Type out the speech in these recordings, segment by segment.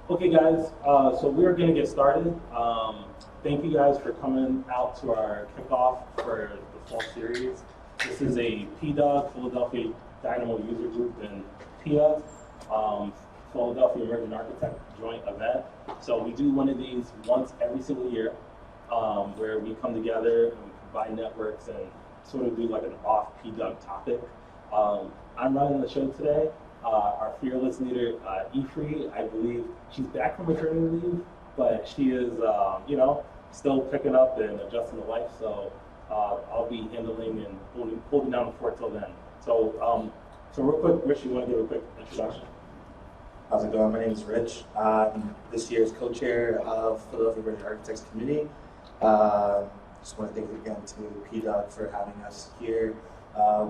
Okay, guys, so we're going to get started. Thank you guys for coming out to our kickoff for the fall series. This is a PDUG, Philadelphia Dynamo User Group, and PIA, Philadelphia Emerging Architect joint event. So we do one of these once every single year, where we come together and we provide networks and sort of do like an off PDUG topic. I'm running the show today. Our fearless leader, Ifri, I believe she's back from maternity leave, but she is, still picking up and adjusting to life. So I'll be handling and holding down the fort till then. So real quick, Rich, you want to give a quick introduction? How's it going? My name is Rich. This year's co-chair of Philadelphia Emerging Architects Committee. Just want to thank again to PDUG for having us here.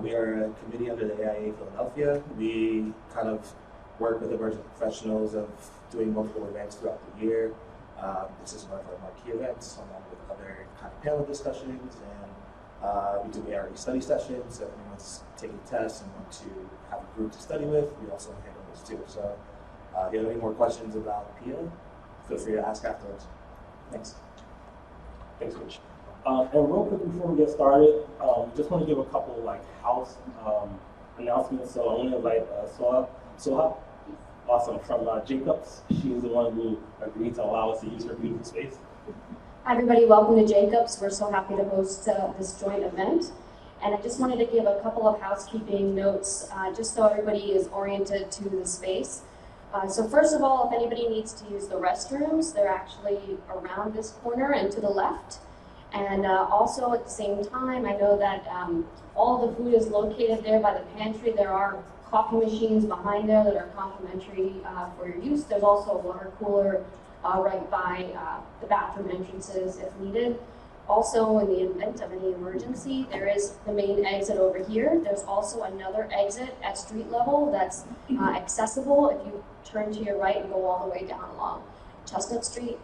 We are a committee under the AIA Philadelphia. We kind of work with emerging professionals of doing multiple events throughout the year. This is one of our marquee events, along with other kind of panel discussions, and we do ARE study sessions. So if anyone's taking tests and want to have a group to study with, we also handle those too. So if you have any more questions about PIA, feel free to ask afterwards. Thanks. Thanks, Rich. And real quick before we get started, just want to give a couple house announcements. So I want to invite Soha, awesome, from Jacobs. She's the one who agreed to allow us to use her beautiful space. Hi everybody, welcome to Jacobs. We're so happy to host this joint event. And I just wanted to give a couple of housekeeping notes, just so everybody is oriented to the space. So first of all, if anybody needs to use the restrooms, they're actually around this corner and to the left. And also at the same time, I know that all the food is located there by the pantry. There are coffee machines behind there that are complimentary for your use. There's also a water cooler right by the bathroom entrances if needed. Also, in the event of any emergency, there is the main exit over here. There's also another exit at street level that's accessible if you turn to your right and go all the way down along Chestnut Street.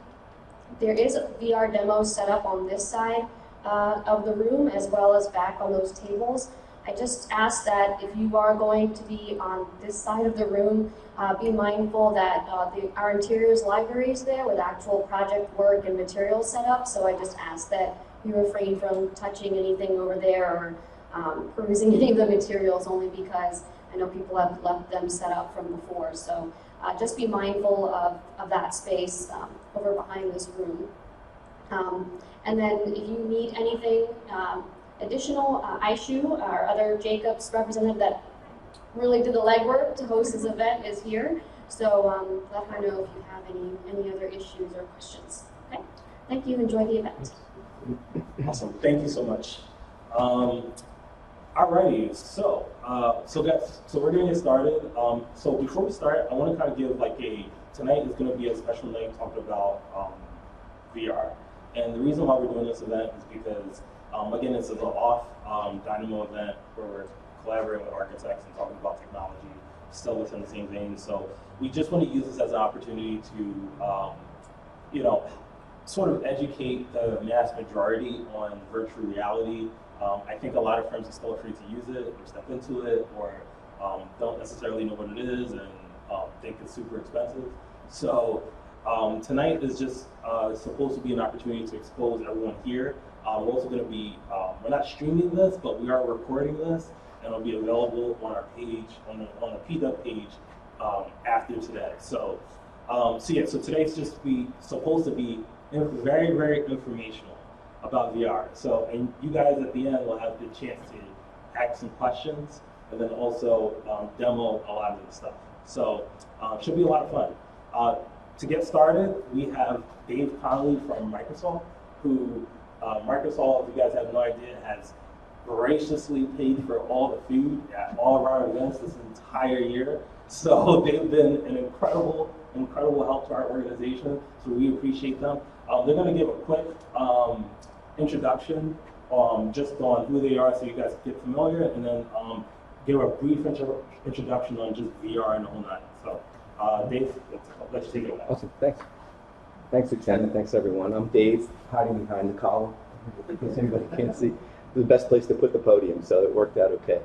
There is a VR demo set up on this side of the room as well as back on those tables. I just ask that if you are going to be on this side of the room, be mindful that our interiors library is there with actual project work and materials set up. So I just ask that you refrain from touching anything over there or perusing any of the materials, only because I know people have left them set up from before. So just be mindful of that space over behind this room. And then if you need anything additional, Aishu, our other Jacobs representative that really did the legwork to host this event, is here. So let her know if you have any other issues or questions. Okay, thank you, enjoy the event. Awesome, thank you so much. Alrighty, so guys, so we're gonna get started. So before we start, I want to kind of give tonight is going to be a special night talking about VR. And the reason why we're doing this event is because, again, this is an off Dynamo event where we're collaborating with architects and talking about technology, still within the same vein. So we just want to use this as an opportunity to, sort of educate the mass majority on virtual reality. I think a lot of firms are still afraid to use it or step into it, or don't necessarily know what it is and think it's super expensive. So tonight is just supposed to be an opportunity to expose everyone here. We're also going to be, we're not streaming this, but we are recording this, and it'll be available on our page, on the PDUG page after today. So so today's just supposed to be very, very informational about VR. So, and you guys at the end will have the chance to ask some questions and then also demo a lot of the stuff. So, should be a lot of fun. To get started, we have Dave Connolly from Microsoft, who Microsoft, if you guys have no idea, has graciously paid for all the food at all of our events this entire year. So they've been an incredible help to our organization. So we appreciate them. They're going to give a quick introduction just on who they are so you guys get familiar, and then give a brief introduction on just VR and the whole nine. So Dave, let's take it away. Awesome, thanks. Thanks, Ken, and thanks everyone. I'm Dave, hiding behind the column, in case anybody can't see. It was the best place to put the podium, so it worked out okay.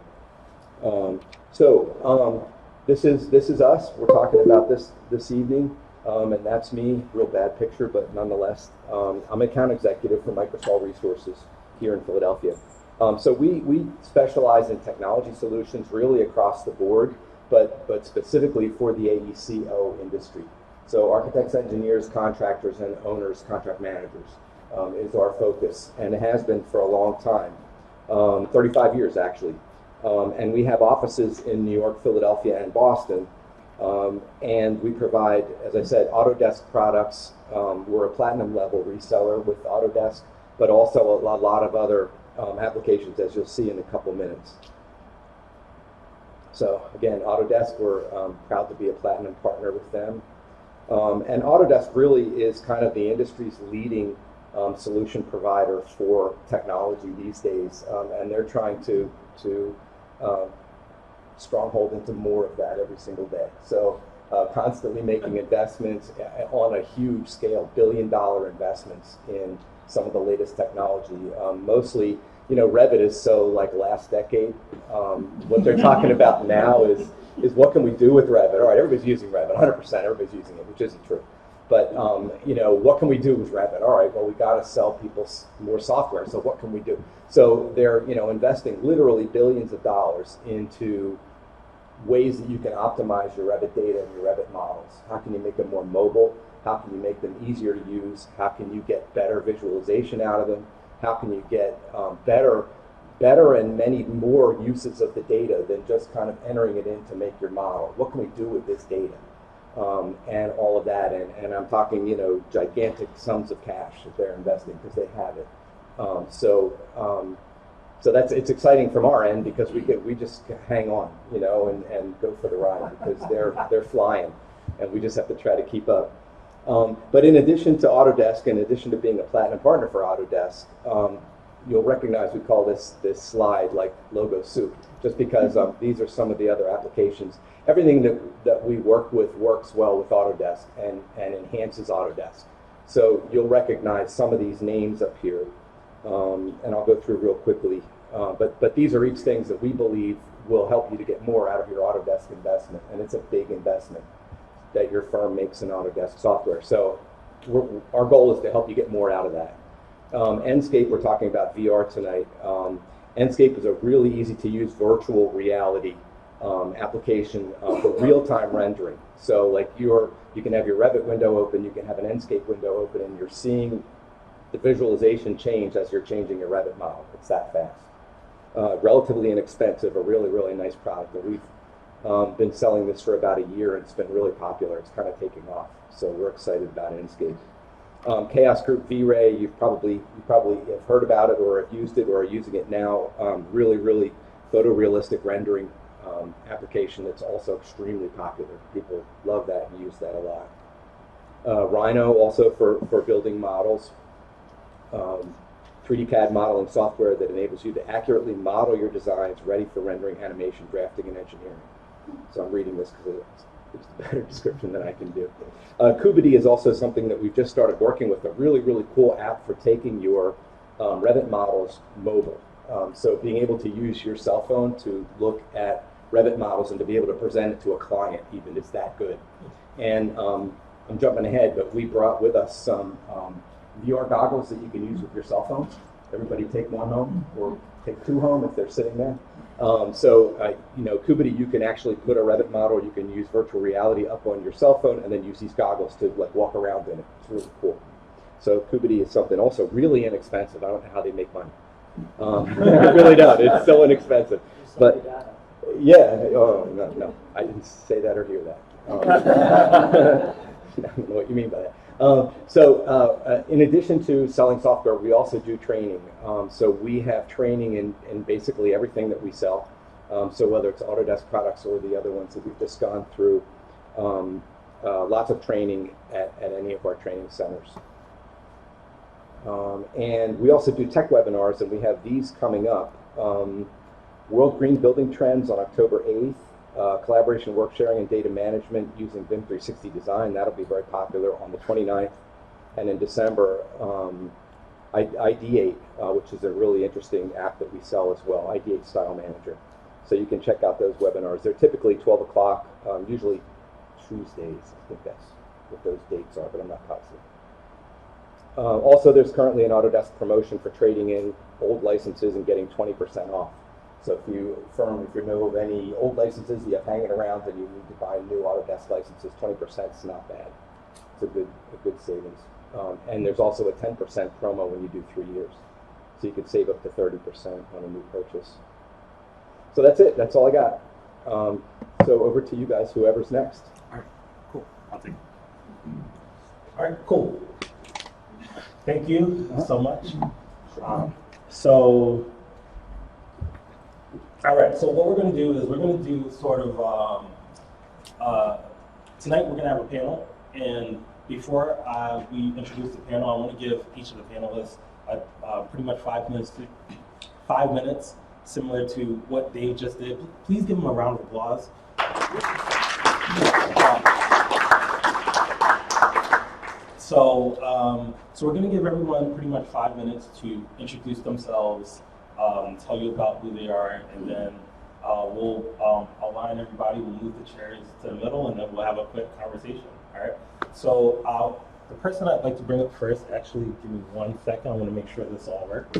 This is us. We're talking about this evening. and that's me. Real bad picture, but nonetheless, I'm an account executive for Microsoft Resources here in Philadelphia. So we specialize in technology solutions really across the board, but specifically for the AECO industry. So architects, engineers, contractors, and owners, contract managers is our focus, and it has been for a long time, 35 years actually. And we have offices in New York, Philadelphia, and Boston. And we provide, as I said, Autodesk products. We're a platinum level reseller with Autodesk, but also a lot of other applications, as you'll see in a couple minutes. So again, Autodesk, we're proud to be a platinum partner with them. And Autodesk really is kind of the industry's leading solution provider for technology these days, and they're trying to stronghold into more of that every single day. So constantly making investments on a huge scale, billion-dollar investments in some of the latest technology. Mostly, you know, Revit is so like last decade. What they're talking about now is what can we do with Revit? All right, everybody's using Revit, 100%, everybody's using it, which isn't true. But you know, what can we do with Revit? All right, well, we got to sell people more software. So what can we do? So they're, you know, investing literally billions of dollars into ways that you can optimize your Revit data and your Revit models. How can you make them more mobile? How can you make them easier to use? How can you get better visualization out of them? How can you get better and many more uses of the data than just kind of entering it in to make your model? What can we do with this data? And all of that, and I'm talking, you know, gigantic sums of cash that they're investing because they have it. So it's exciting from our end because we just hang on, you know, and go for the ride because they're flying, and we just have to try to keep up. But in addition to Autodesk, in addition to being a platinum partner for Autodesk, you'll recognize we call this slide like logo soup, just because these are some of the other applications. Everything that we work with works well with Autodesk and enhances Autodesk. So you'll recognize some of these names up here, and I'll go through real quickly. But these are each things that we believe will help you to get more out of your Autodesk investment, and it's a big investment that your firm makes in Autodesk software. So our goal is to help you get more out of that. Enscape, we're talking about VR tonight. Enscape is a really easy to use virtual reality application for real-time rendering. So like you can have your Revit window open, you can have an Enscape window open, and you're seeing the visualization change as you're changing your Revit model. It's that fast. Relatively inexpensive, a really, really nice product. And we've been selling this for about a year, and it's been really popular. It's kind of taking off. So we're excited about Enscape. Chaos Group V-Ray, you probably have heard about it or have used it or are using it now. Really, really photorealistic rendering application that's also extremely popular. People love that and use that a lot. Rhino also for building models. 3D CAD modeling software that enables you to accurately model your designs ready for rendering, animation, drafting, and engineering. So I'm reading this because it's a better description than I can do. Kubity is also something that we've just started working with, a really, really cool app for taking your Revit models mobile. So being able to use your cell phone to look at Revit models and to be able to present it to a client even, it's that good. And I'm jumping ahead, but we brought with us some VR goggles that you can use with your cell phone. Everybody take one home or take two home if they're sitting there. You know, Kubity, you can actually put a Revit model, you can use virtual reality up on your cell phone and then use these goggles to like walk around in it. It's really cool. So Kubity is something also really inexpensive. I don't know how they make money. I really don't. It's so inexpensive. But yeah, no, I didn't say that or hear that. I don't know what you mean by that. In addition to selling software, we also do training. So we have training in basically everything that we sell. So whether it's Autodesk products or the other ones that we've just gone through, lots of training at any of our training centers. And we also do tech webinars, and we have these coming up. World Green Building Trends on October 8th. Collaboration, work sharing, and data management using BIM 360 design. That'll be very popular on the 29th. And in December, Ideate, which is a really interesting app that we sell as well, Ideate Style Manager. So you can check out those webinars. They're typically 12 o'clock, usually Tuesdays. I think that's what those dates are, but I'm not positive. Also, there's currently an Autodesk promotion for trading in old licenses and getting 20% off. So if you know of any old licenses you have hanging around and you need to buy new Autodesk licenses, 20% is not bad. It's a good savings. And there's also a 10% promo when you do 3 years. So you could save up to 30% on a new purchase. So that's it. That's all I got. So over to you guys, whoever's next. All right, cool. I'll take it. All right, cool. Thank you so much. All right, so what we're going to do is we're going to do sort of, tonight we're going to have a panel, and before we introduce the panel, I want to give each of the panelists pretty much 5 minutes, similar to what Dave just did. Please give them a round of applause. So we're going to give everyone pretty much 5 minutes to introduce themselves, tell you about who they are, and then we'll align everybody, we'll move the chairs to the middle, and then we'll have a quick conversation, all right? So the person I'd like to bring up first, actually, give me 1 second, I want to make sure this all works.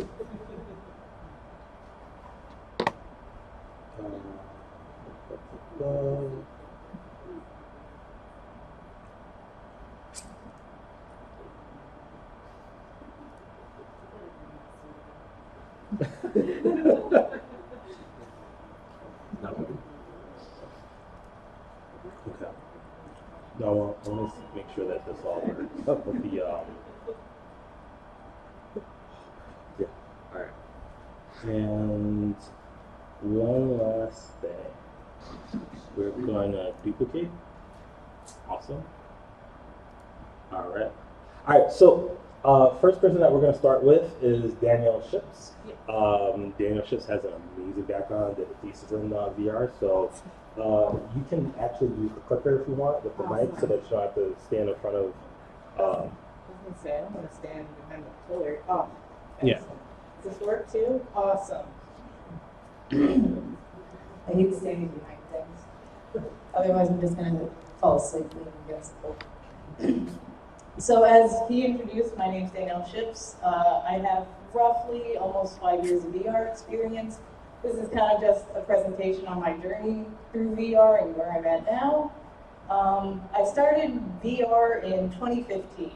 Okay. No, I want to make sure that this all works with the yeah. All right. And one last thing, we're going to duplicate. Awesome. All right. All right. So first person that we're going to start with is Danielle Ships. Danielle Ships has an amazing background that he's in VR, so you can actually use the clicker if you want with the mic, so that you don't have to stand in front of. I was going to say, I don't want to stand behind the pillar. Oh, Yeah. Does this work too? Awesome. I hate standing behind things. Otherwise, I'm just going to fall asleep leaning against the pole. So as he introduced, my name's Danielle Ships. I have roughly almost 5 years of VR experience. This is kind of just a presentation on my journey through VR and where I'm at now. I started VR in 2015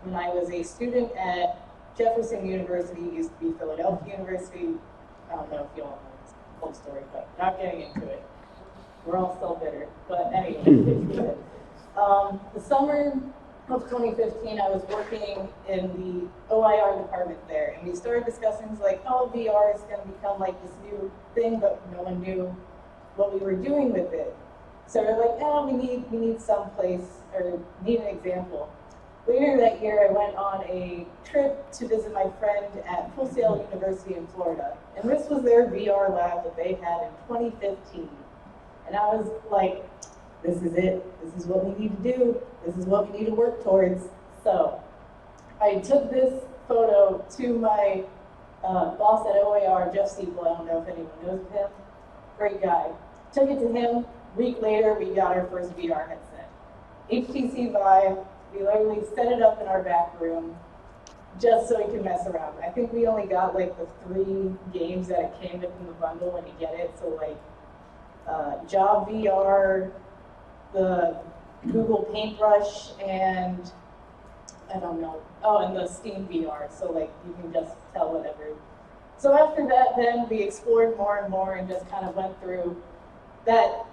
when I was a student at Jefferson University, used to be Philadelphia University. I don't know if you all know this whole story, but not getting into it. We're all still bitter, but anyway. The summer of 2015, I was working in the OIR department there, and we started discussing like, oh, VR is going to become like this new thing, but no one knew what we were doing with it. So we're like, oh, we need some place, or need an example. Later that year, I went on a trip to visit my friend at Full Sail University in Florida, and this was their VR lab that they had in 2015. And I was like, this is it. This is what we need to do. This is what we need to work towards. So I took this photo to my boss at OAR, Jeff Steeple. I don't know if anyone knows of him. Great guy. Took it to him. Week later, we got our first VR headset. HTC Vive. We literally set it up in our back room just so we could mess around. I think we only got like the 3 games that it came with in the bundle when you get it. So like Job VR, the Google Paintbrush, and I don't know. Oh, and the Steam VR. So like you can just tell whatever. So after that, then we explored more and more and just kind of went through that.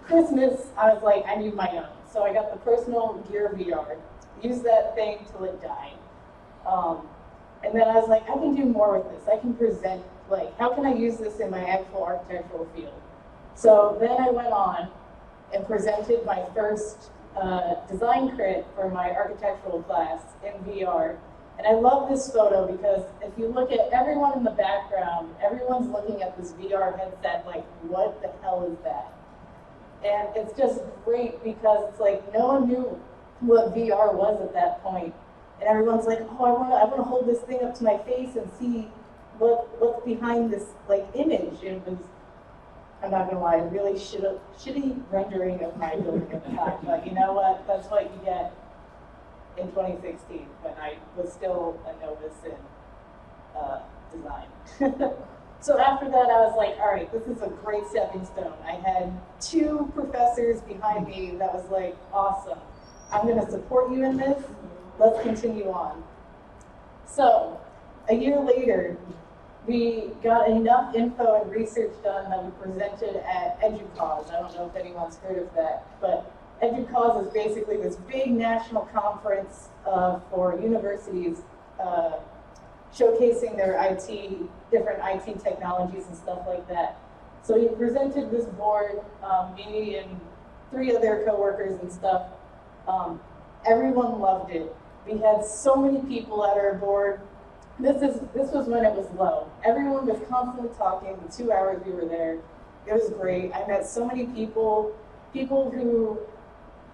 Christmas, I was like, I need my own. So I got the personal Gear VR, used that thing till it died. And then I was like, I can do more with this. I can present, like, how can I use this in my actual architectural field? So then I went on and presented my first design crit for my architectural class in VR. And I love this photo because if you look at everyone in the background, everyone's looking at this VR headset like, what the hell is that? And it's just great because it's like no one knew what VR was at that point. And everyone's like, oh, I want to hold this thing up to my face and see what's behind this like image. And it was, I'm not gonna lie, really shitty rendering of my building at the time, but you know what? That's what you get in 2016 when I was still a novice in design. So after that, I was like, all right, this is a great stepping stone. I had 2 professors behind me that was like, awesome. I'm gonna support you in this. Let's continue on. So a year later, we got enough info and research done that we presented at EduCause. I don't know if anyone's heard of that, but EduCause is basically this big national conference for universities showcasing their different IT technologies and stuff like that. So we presented this board, me and 3 other coworkers and stuff. Everyone loved it. We had so many people at our board. This was when it was low. Everyone was constantly talking the 2 hours we were there. It was great. I met so many people who,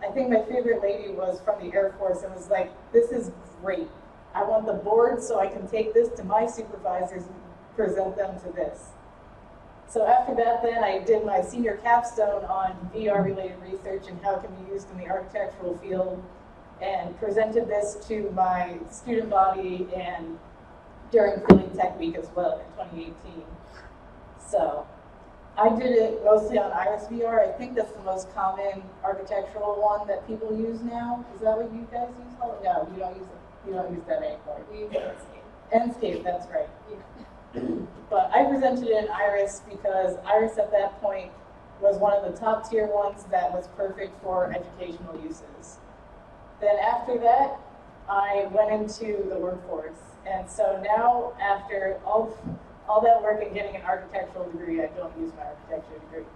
I think my favorite lady was from the Air Force and was like, this is great. I want the board so I can take this to my supervisors and present them to this. So after that, then I did my senior capstone on VR-related research and how it can be used in the architectural field, and presented this to my student body and during Philly Tech Week as well in 2018. So I did it mostly on Iris VR. I think that's the most common architectural one that people use now. Is that what you guys use? Oh, no, you don't use it. You don't use that anymore. We use Enscape. Enscape, that's right. Yeah. But I presented it in Iris because Iris at that point was one of the top tier ones that was perfect for educational uses. Then after that, I went into the workforce. And so now, after all that work and getting an architectural degree, I don't use my architecture degree.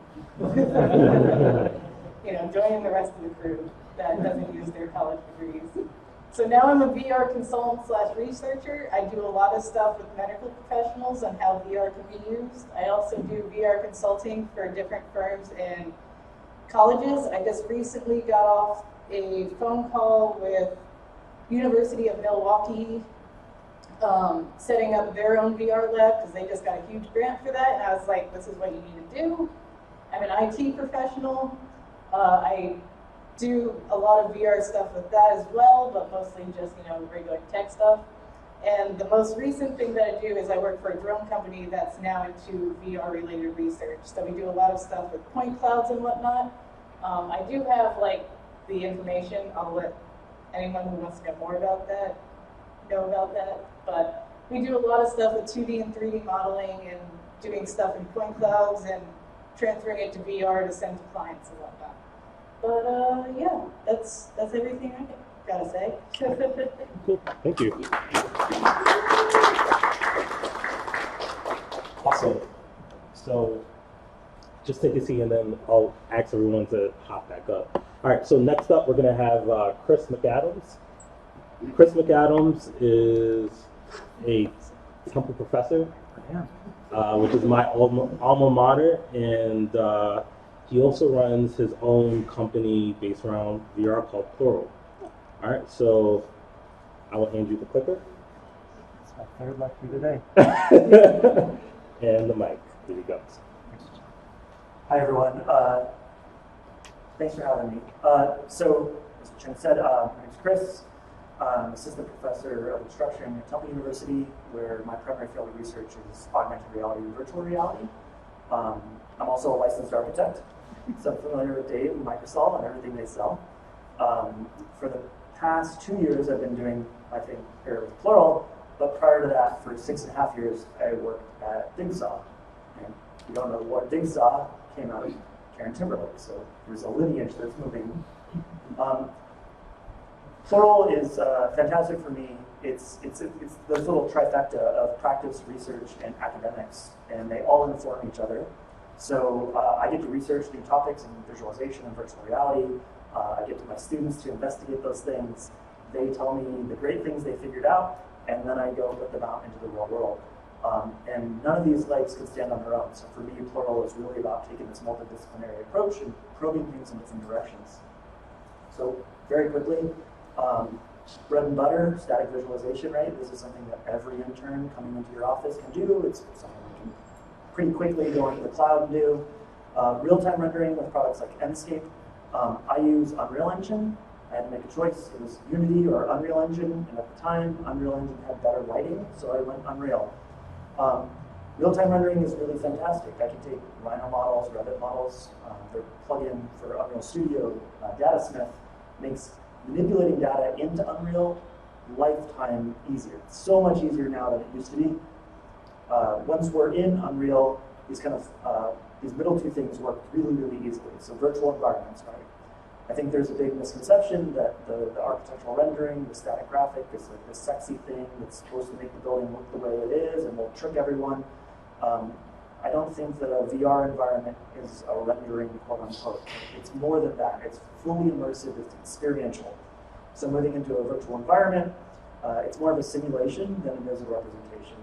You know, joining the rest of the crew that doesn't use their college degrees. So now I'm a VR consultant / researcher. I do a lot of stuff with medical professionals on how VR can be used. I also do VR consulting for different firms and colleges. I just recently got off a phone call with University of Milwaukee, setting up their own VR lab because they just got a huge grant for that. And I was like, this is what you need to do. I'm an IT professional. I do a lot of VR stuff with that as well, but mostly just, regular tech stuff. And the most recent thing that I do is I work for a drone company that's now into VR-related research. So we do a lot of stuff with point clouds and whatnot. I do have the information. I'll let anyone who wants to know more about that know about that. But we do a lot of stuff with 2D and 3D modeling and doing stuff in point clouds and transferring it to VR to send to clients and whatnot. But yeah, that's everything I gotta say. Cool. Thank you. Awesome. So just take a seat and then I'll ask everyone to hop back up. All right, so next up we're gonna have Chris McAdams. Chris McAdams is a Temple professor, which is my alma mater, and he also runs his own company based around VR called Plural. All right, so I will hand you the clicker. It's my third lecture today. And the mic. Here he goes. Hi, everyone. Thanks for having me. So, as Chen said, my name is Chris. I'm assistant professor of instruction at Temple University, where my primary field of research is augmented reality and virtual reality. I'm also a licensed architect, so I'm familiar with Dave and Microsoft and everything they sell. For the past 2 years, I've been doing my thing here with Plural, but prior to that, for 6.5 years, I worked at Digsaw. And if you don't know what Digsaw came out of Karen Timberlake, so there's a lineage that's moving. Plural is fantastic for me. It's this little trifecta of practice, research, and academics, and they all inform each other. So I get to research new topics in visualization and virtual reality. I get to my students to investigate those things. They tell me the great things they figured out, and then I go put them out into the real world. And none of these legs could stand on their own. So for me, Plural is really about taking this multidisciplinary approach and probing things in different directions. So very quickly, bread and butter, static visualization, right? This is something that every intern coming into your office can do. It's something we can pretty quickly go into the cloud and do. Real-time rendering with products like Enscape. I use Unreal Engine. I had to make a choice. It was Unity or Unreal Engine, and at the time, Unreal Engine had better lighting, so I went Unreal. Real-time rendering is really fantastic. I can take Rhino models, Revit models, their plugin for Unreal Studio, Datasmith, makes manipulating data into Unreal lifetime easier. It's so much easier now than it used to be. Once we're in Unreal, these middle two things work really, really easily. So virtual environments, right? I think there's a big misconception that the architectural rendering, the static graphic is like this sexy thing that's supposed to make the building look the way it is and will trick everyone. I don't think that a VR environment is a rendering, quote unquote. It's more than that. It's fully immersive, it's experiential. So moving into a virtual environment, it's more of a simulation than it is a representation.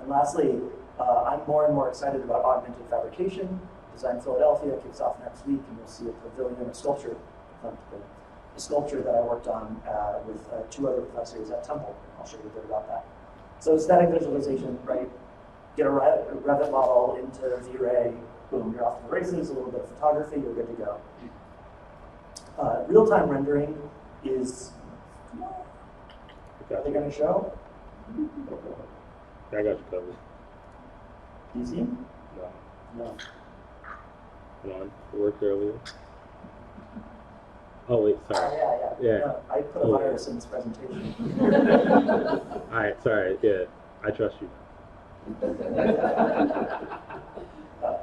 And lastly, I'm more and more excited about augmented fabrication. Design Philadelphia kicks off next week, and you'll see a pavilion, a sculpture that I worked on with 2 other professors at Temple. I'll show you a bit about that. So static visualization, right? Get a Revit model into V-Ray, boom, you're off to the races, a little bit of photography, you're good to go. Real-time rendering is, are they going to show? I got you covered. Easy? No. No. Come on, it worked earlier. Oh wait, sorry. Yeah. Yeah. No, I put a virus in this presentation. All right, sorry. Yeah, I trust you.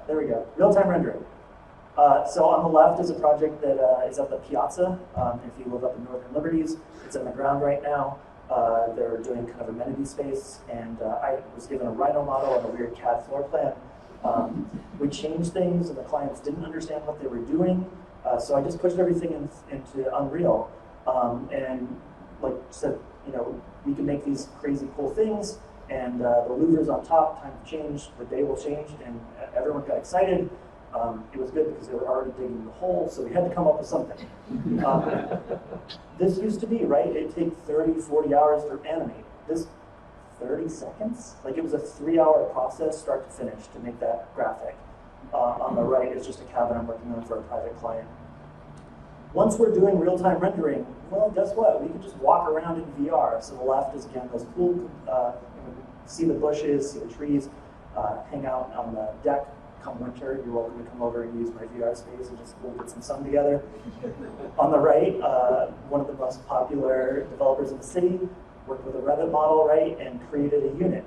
There we go. Real-time rendering. So on the left is a project that is at the Piazza. If you live up in Northern Liberties, it's in the ground right now. They're doing kind of amenity space, and I was given a Rhino model and a weird CAD floor plan. We changed things, and the clients didn't understand what they were doing, so I just pushed everything into Unreal, and like said, you know, we can make these crazy cool things, and the louvers on top, time to change, the day will change, and everyone got excited. It was good because they were already digging the hole, so we had to come up with something. This used to be, right, it'd take 30, 40 hours to animate. This, 30 seconds? Like it was a 3-hour process, start to finish, to make that graphic. On the right is just a cabin I'm working on for a private client. Once we're doing real-time rendering, well, guess what? We can just walk around in VR. So the left is, again, those cool, see the bushes, see the trees, hang out on the deck. Come winter, you're welcome to come over and use my VR space and just we'll get some sun together. On the right, one of the most popular developers in the city worked with a Revit model, right, and created a unit.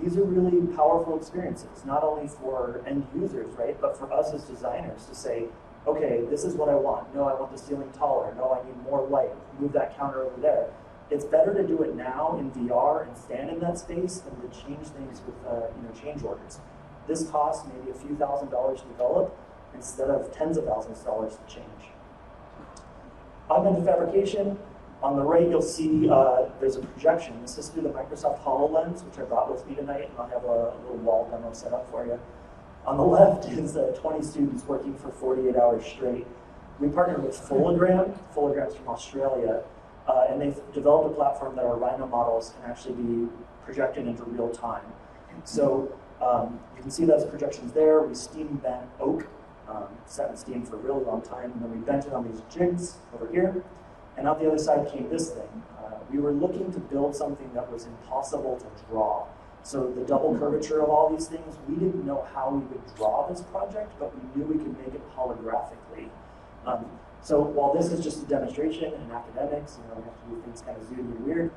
These are really powerful experiences, not only for end users, right, but for us as designers to say, okay, this is what I want. No, I want the ceiling taller. No, I need more light. Move that counter over there. It's better to do it now in VR and stand in that space than to change things with change orders. This costs maybe a few $1,000s to develop instead of tens of thousands of dollars to change. Augmented fabrication. On the right, you'll see there's a projection. This is through the Microsoft HoloLens, which I brought with me tonight, and I'll have a little wall demo set up for you. On the left is 20 students working for 48 hours straight. We partnered with Foligram. Foligram's from Australia, and they've developed a platform that our Rhino models can actually be projected into real time. So you can see those projections there. We steam bent oak, sat in steam for a really long time, and then we bent it on these jigs over here. And out the other side came this thing. We were looking to build something that was impossible to draw. So the double curvature of all these things, we didn't know how we would draw this project, but we knew we could make it holographically. So while this is just a demonstration in academics, we have to do things kind of zoomed and weird,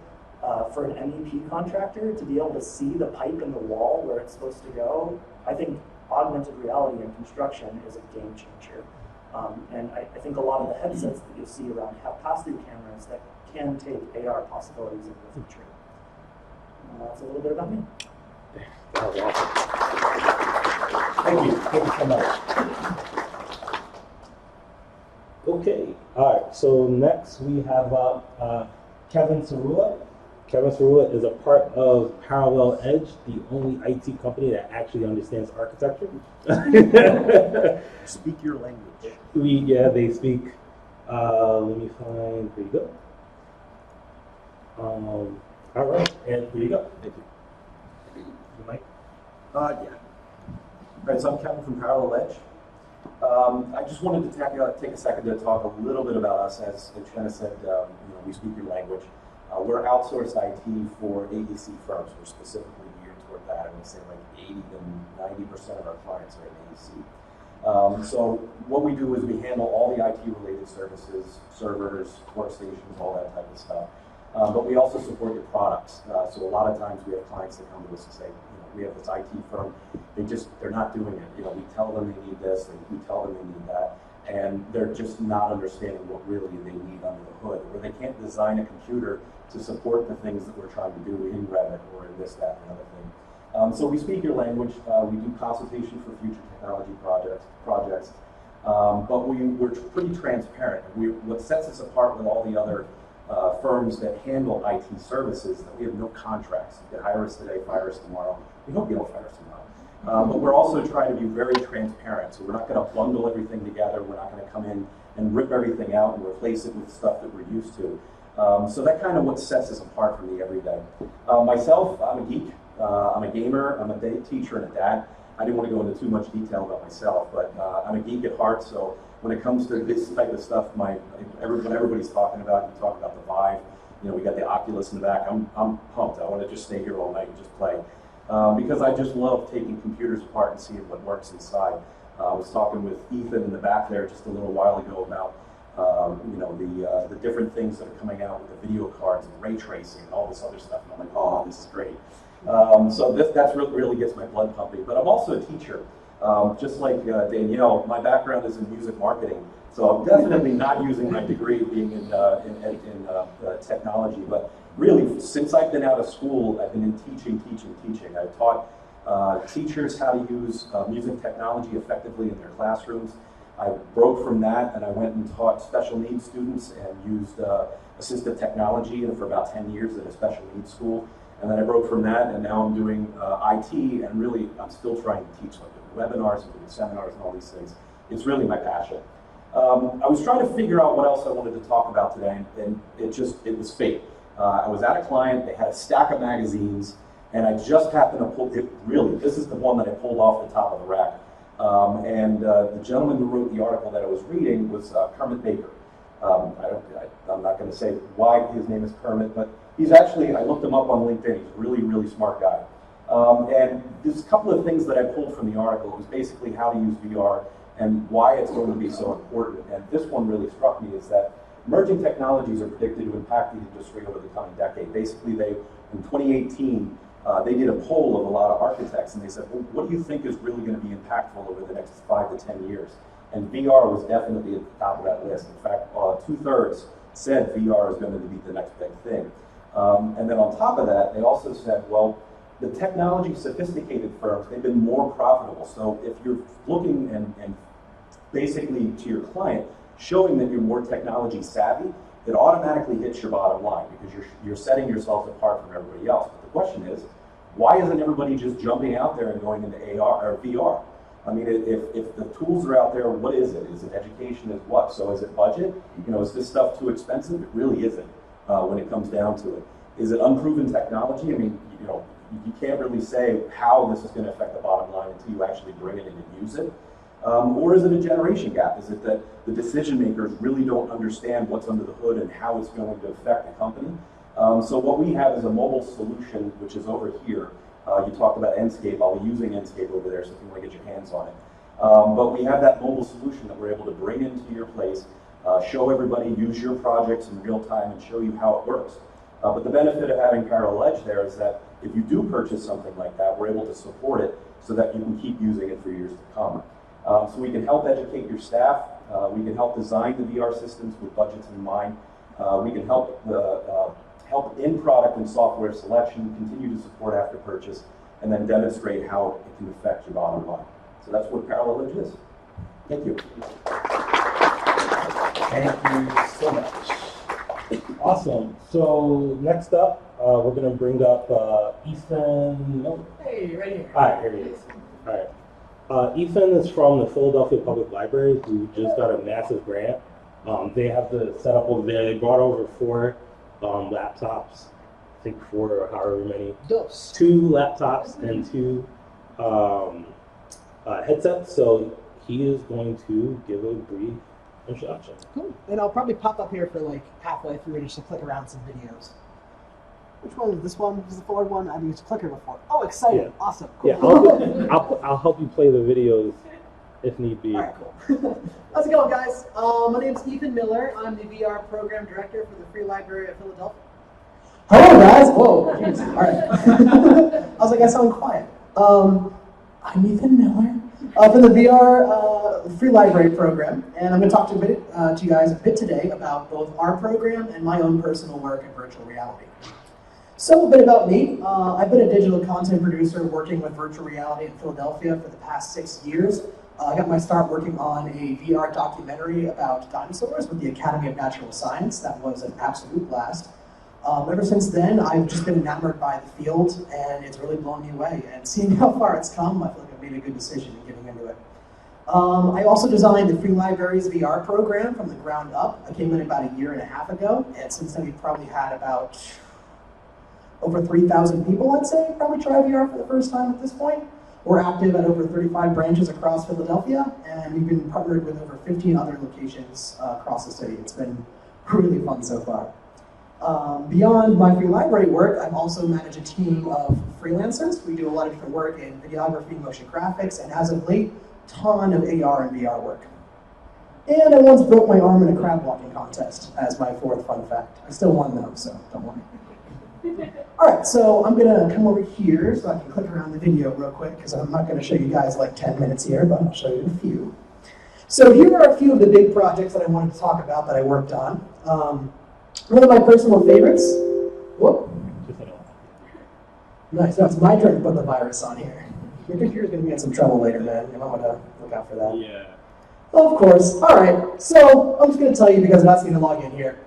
for an MEP contractor to be able to see the pipe in the wall where it's supposed to go, I think augmented reality in construction is a game changer. And I think a lot of the headsets that you'll see around have pass-through cameras that can take AR possibilities in the future. That's a little bit about me. That was awesome. Thank you. Thank you so much. Okay. All right. So next we have Kevin Cerula. Kevin Cerula is a part of Parallel Edge, the only IT company that actually understands architecture. Speak your language. They speak. Let me find. There you go. All right, and here you go. Thank you. The mic. Yeah. All right, so I'm Kevin from Parallel Edge. I just wanted to take a second to talk a little bit about us. As Jenna said, we speak your language. We're outsourced IT for AEC firms. We're specifically geared toward that. I would say like 80 to 90% of our clients are in AEC. So what we do is we handle all the IT-related services, servers, workstations, all that type of stuff. But we also support your products. So a lot of times we have clients that come to us and say, we have this IT firm, they're not doing it. We tell them they need this, we tell them they need that, and they're just not understanding what really they need under the hood, or they can't design a computer to support the things that we're trying to do in Revit or in this, that, and other thing. So we speak your language. We do consultation for future technology projects, but we're pretty transparent. What sets us apart with all the other firms that handle IT services, that we have no contracts. You can hire us today, fire us tomorrow. We hope you don't fire us tomorrow. But we're also trying to be very transparent. So we're not going to bundle everything together. We're not going to come in and rip everything out and replace it with stuff that we're used to. So that kind of what sets us apart from the everyday. Myself, I'm a geek. I'm a gamer. I'm a teacher and a dad. I didn't want to go into too much detail about myself, but I'm a geek at heart. So when it comes to this type of stuff, when everybody's talking about, you talk about the Vive, we got the Oculus in the back. I'm pumped. I want to just stay here all night and just play. Because I just love taking computers apart and seeing what works inside. I was talking with Ethan in the back there just a little while ago about the different things that are coming out with the video cards and ray tracing and all this other stuff. And I'm like, oh, this is great. So that's really gets my blood pumping. But I'm also a teacher. Just like Danielle, my background is in music marketing. So I'm definitely not using my degree being in technology. But really, since I've been out of school, I've been in teaching. I've taught teachers how to use music technology effectively in their classrooms. I broke from that and I went and taught special needs students and used assistive technology for about 10 years at a special needs school. And then I broke from that and now I'm doing IT, and really I'm still trying to teach, like webinars and doing seminars and all these things. It's really my passion. I was trying to figure out what else I wanted to talk about today, and it was fate. I was at a client, they had a stack of magazines, and I just happened to pull it. Really, this is the one that I pulled off the top of the rack. The gentleman who wrote the article that I was reading was Kermit Baker. I'm not going to say why his name is Kermit, but he's actually, I looked him up on LinkedIn. He's a really, really smart guy. And there's a couple of things that I pulled from the article. It was basically how to use VR and why it's going to be so important. And this one really struck me, is that emerging technologies are predicted to impact the industry over the coming decade. Basically, in 2018, they did a poll of a lot of architects, and they said, well, what do you think is really going to be impactful over the next 5 to 10 years? And VR was definitely at the top of that list. In fact, 2/3 said VR is going to be the next big thing. And then on top of that, they also said, well, the technology sophisticated firms, they've been more profitable. So if you're looking and basically to your client, showing that you're more technology savvy, it automatically hits your bottom line because you're setting yourselves apart from everybody else. But the question is, why isn't everybody just jumping out there and going into AR or VR? I mean, if the tools are out there, what is it? Is it education? Is what? So is it budget? Is this stuff too expensive? It really isn't when it comes down to it. Is it unproven technology? I mean, you can't really say how this is going to affect the bottom line until you actually bring it in and use it. Or is it a generation gap? Is it that the decision makers really don't understand what's under the hood and how it's going to affect the company? So what we have is a mobile solution, which is over here. You talked about Enscape. I'll be using Enscape over there, so if you want to get your hands on it. But we have that mobile solution that we're able to bring into your place, show everybody, use your projects in real time, and show you how it works. But the benefit of having parallel edge there is that if you do purchase something like that, we're able to support it so that you can keep using it for years to come. So we can help educate your staff. We can help design the VR systems with budgets in mind. We can help help in product and software selection, continue to support after purchase, and then demonstrate how it can affect your bottom line. So that's what Parallel Edge is. Thank you. Thank you so much. Awesome. So next up, we're going to bring up Ethan. No. Hey, right here. All right, here he is. All right. Ethan is from the Philadelphia Public Library, who just got a massive grant. They have the setup over there. They brought over 4 laptops, I think 4 or however many. 2 laptops and 2 headsets. So he is going to give a brief introduction. Cool. And I'll probably pop up here for like halfway through just to click around some videos. Which one is this one? This is the forward one? I've used Clicker before. Oh, exciting. Yeah. Awesome. Cool. Yeah, I'll help you play the videos if need be. All right, cool. How's it going, guys? My name is Ethan Miller. I'm the VR program director for the Free Library of Philadelphia. Hello, guys. Whoa. Jeez. All right. I was like, I sound quiet. I'm Ethan Miller from the VR Free Library program, and I'm going to talk to you guys a bit today about both our program and my own personal work in virtual reality. So a bit about me. I've been a digital content producer working with virtual reality in Philadelphia for the past 6 years. I got my start working on a VR documentary about dinosaurs with the Academy of Natural Science. That was an absolute blast. Ever since then, I've just been enamored by the field, and it's really blown me away. And seeing how far it's come, I feel like I've made a good decision in getting into it. I also designed the Free Library's VR program from the ground up. I came in about 1.5 years ago, and since then we've probably had about over 3,000 people, I'd say, probably try VR for the first time at this point. We're active at over 35 branches across Philadelphia, and we've been partnered with over 15 other locations across the city. It's been really fun so far. Beyond my free library work, I've also managed a team of freelancers. We do a lot of different work in videography, motion graphics, and as of late, a ton of AR and VR work. And I once broke my arm in a crab walking contest as my 4th fun fact. I still won though, so don't worry. All right, so I'm gonna come over here so I can click around the video real quick because I'm not gonna show you guys like 10 minutes here, but I'll show you a few. So here are a few of the big projects that I wanted to talk about that I worked on. One of my personal favorites, whoop. Nice, now it's my turn to put the virus on here. Your computer's gonna be in some trouble later, man. You might wanna look out for that. Yeah. Of course. All right. So I'm just going to tell you because it asks me to log in here.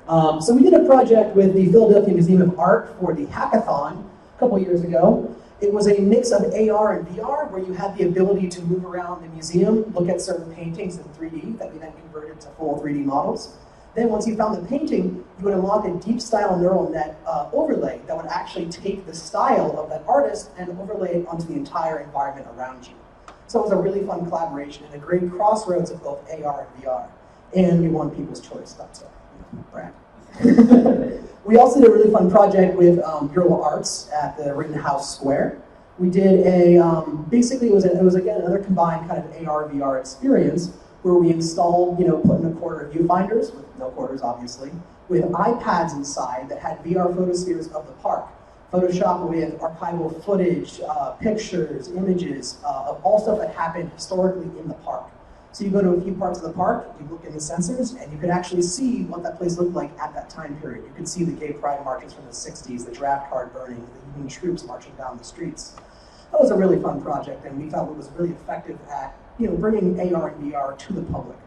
So we did a project with the Philadelphia Museum of Art for the hackathon a couple years ago. It was a mix of AR and VR where you had the ability to move around the museum, look at certain paintings in 3D that we then converted to full 3D models. Then once you found the painting, you would unlock a deep style neural net overlay that would actually take the style of that artist and overlay it onto the entire environment around you. So it was a really fun collaboration and a great crossroads of both AR and VR. And we won People's Choice, that's a brag. We also did a really fun project with Bureau of Arts at the Rittenhouse Square. We did basically it was again another combined kind of AR, VR experience where we installed, put in a quarter viewfinders, with no quarters obviously, with iPads inside that had VR photospheres of the park. Photoshop with archival footage, pictures, images of all stuff that happened historically in the park. So you go to a few parts of the park, you look in the sensors, and you could actually see what that place looked like at that time period. You could see the gay pride marches from the 60s, the draft card burning, the Union troops marching down the streets. That was a really fun project, and we felt it was really effective at bringing AR and VR to the public.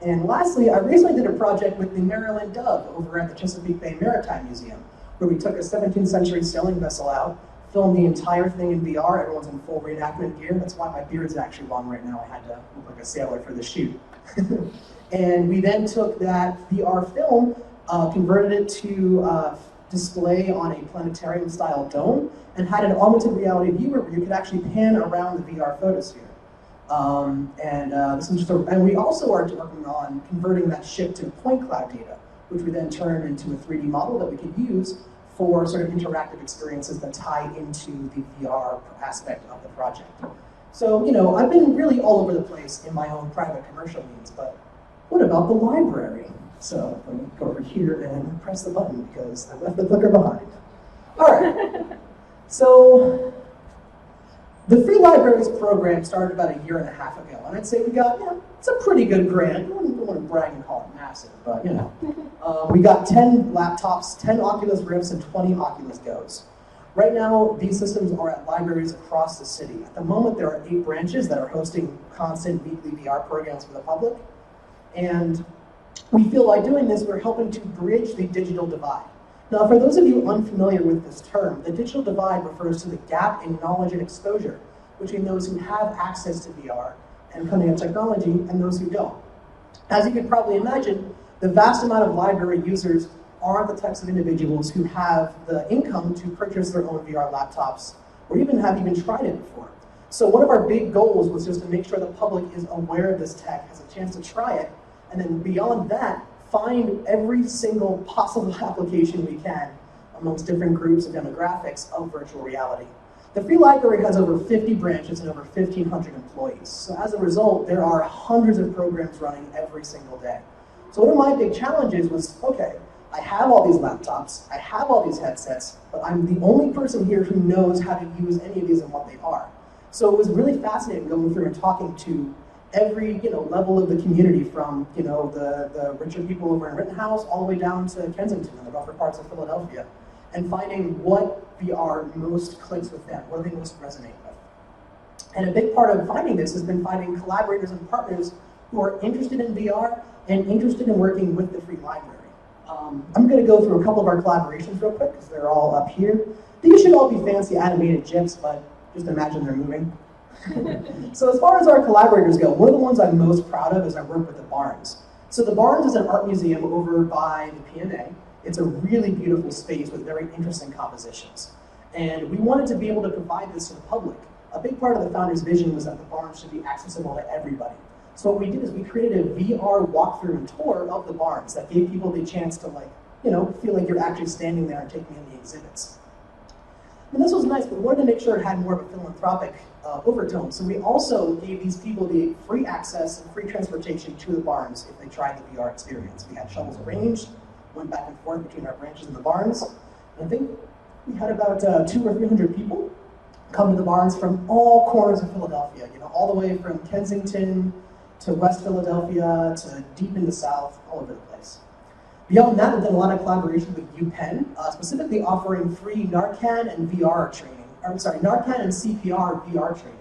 And lastly, I recently did a project with the Maryland Dove over at the Chesapeake Bay Maritime Museum, where we took a 17th century sailing vessel out, filmed the entire thing in VR. Everyone's in full reenactment gear. That's why my beard's actually long right now. I had to look like a sailor for the shoot. And we then took that VR film, converted it to display on a planetarium-style dome, and had an augmented reality viewer where you could actually pan around the VR photosphere. And we also are working on converting that ship to point cloud data, which we then turn into a 3D model that we could use for sort of interactive experiences that tie into the VR aspect of the project. So, I've been really all over the place in my own private commercial means, but what about the library? So let me go over here and press the button because I left the clicker behind. All right, so the Free Libraries program started about 1.5 years ago, and I'd say we got, it's a pretty good grant. I don't want to brag and call it massive, but we got 10 laptops, 10 Oculus Rifts, and 20 Oculus Go's. Right now, these systems are at libraries across the city. At the moment, there are 8 branches that are hosting constant weekly VR programs for the public, and we feel like doing this, we're helping to bridge the digital divide. Now, for those of you unfamiliar with this term, the digital divide refers to the gap in knowledge and exposure between those who have access to VR and cutting-edge technology and those who don't. As you can probably imagine, the vast amount of library users are the types of individuals who have the income to purchase their own VR laptops or have even tried it before. So one of our big goals was just to make sure the public is aware of this tech, has a chance to try it, and then beyond that, find every single possible application we can amongst different groups and demographics of virtual reality. The Free Library has over 50 branches and over 1,500 employees. So as a result, there are hundreds of programs running every single day. So one of my big challenges was, okay, I have all these laptops, I have all these headsets, but I'm the only person here who knows how to use any of these and what they are. So it was really fascinating going through and talking to every level of the community, from the richer people over in Rittenhouse all the way down to Kensington and the rougher parts of Philadelphia, and finding what VR most clicks with them, what do they most resonate with. And a big part of finding this has been finding collaborators and partners who are interested in VR and interested in working with the Free Library. I'm going to go through a couple of our collaborations real quick because they're all up here. These should all be fancy animated GIFs, but just imagine they're moving. So as far as our collaborators go, one of the ones I'm most proud of is our work with the Barnes. So the Barnes is an art museum over by the PNA. It's a really beautiful space with very interesting compositions. And we wanted to be able to provide this to the public. A big part of the founder's vision was that the Barnes should be accessible to everybody. So what we did is we created a VR walkthrough and tour of the Barnes that gave people the chance to feel like you're actually standing there and taking in the exhibits. And this was nice, but we wanted to make sure it had more of a philanthropic overtone. So we also gave these people the free access and free transportation to the Barnes if they tried the VR experience. We had shuttles arranged, went back and forth between our branches and the Barnes. And I think we had about 200 or 300 people come to the Barnes from all corners of Philadelphia, all the way from Kensington to West Philadelphia to deep in the South, all over the place. Beyond that, we've done a lot of collaboration with UPenn, specifically offering free Narcan and VR training. Narcan and CPR VR training.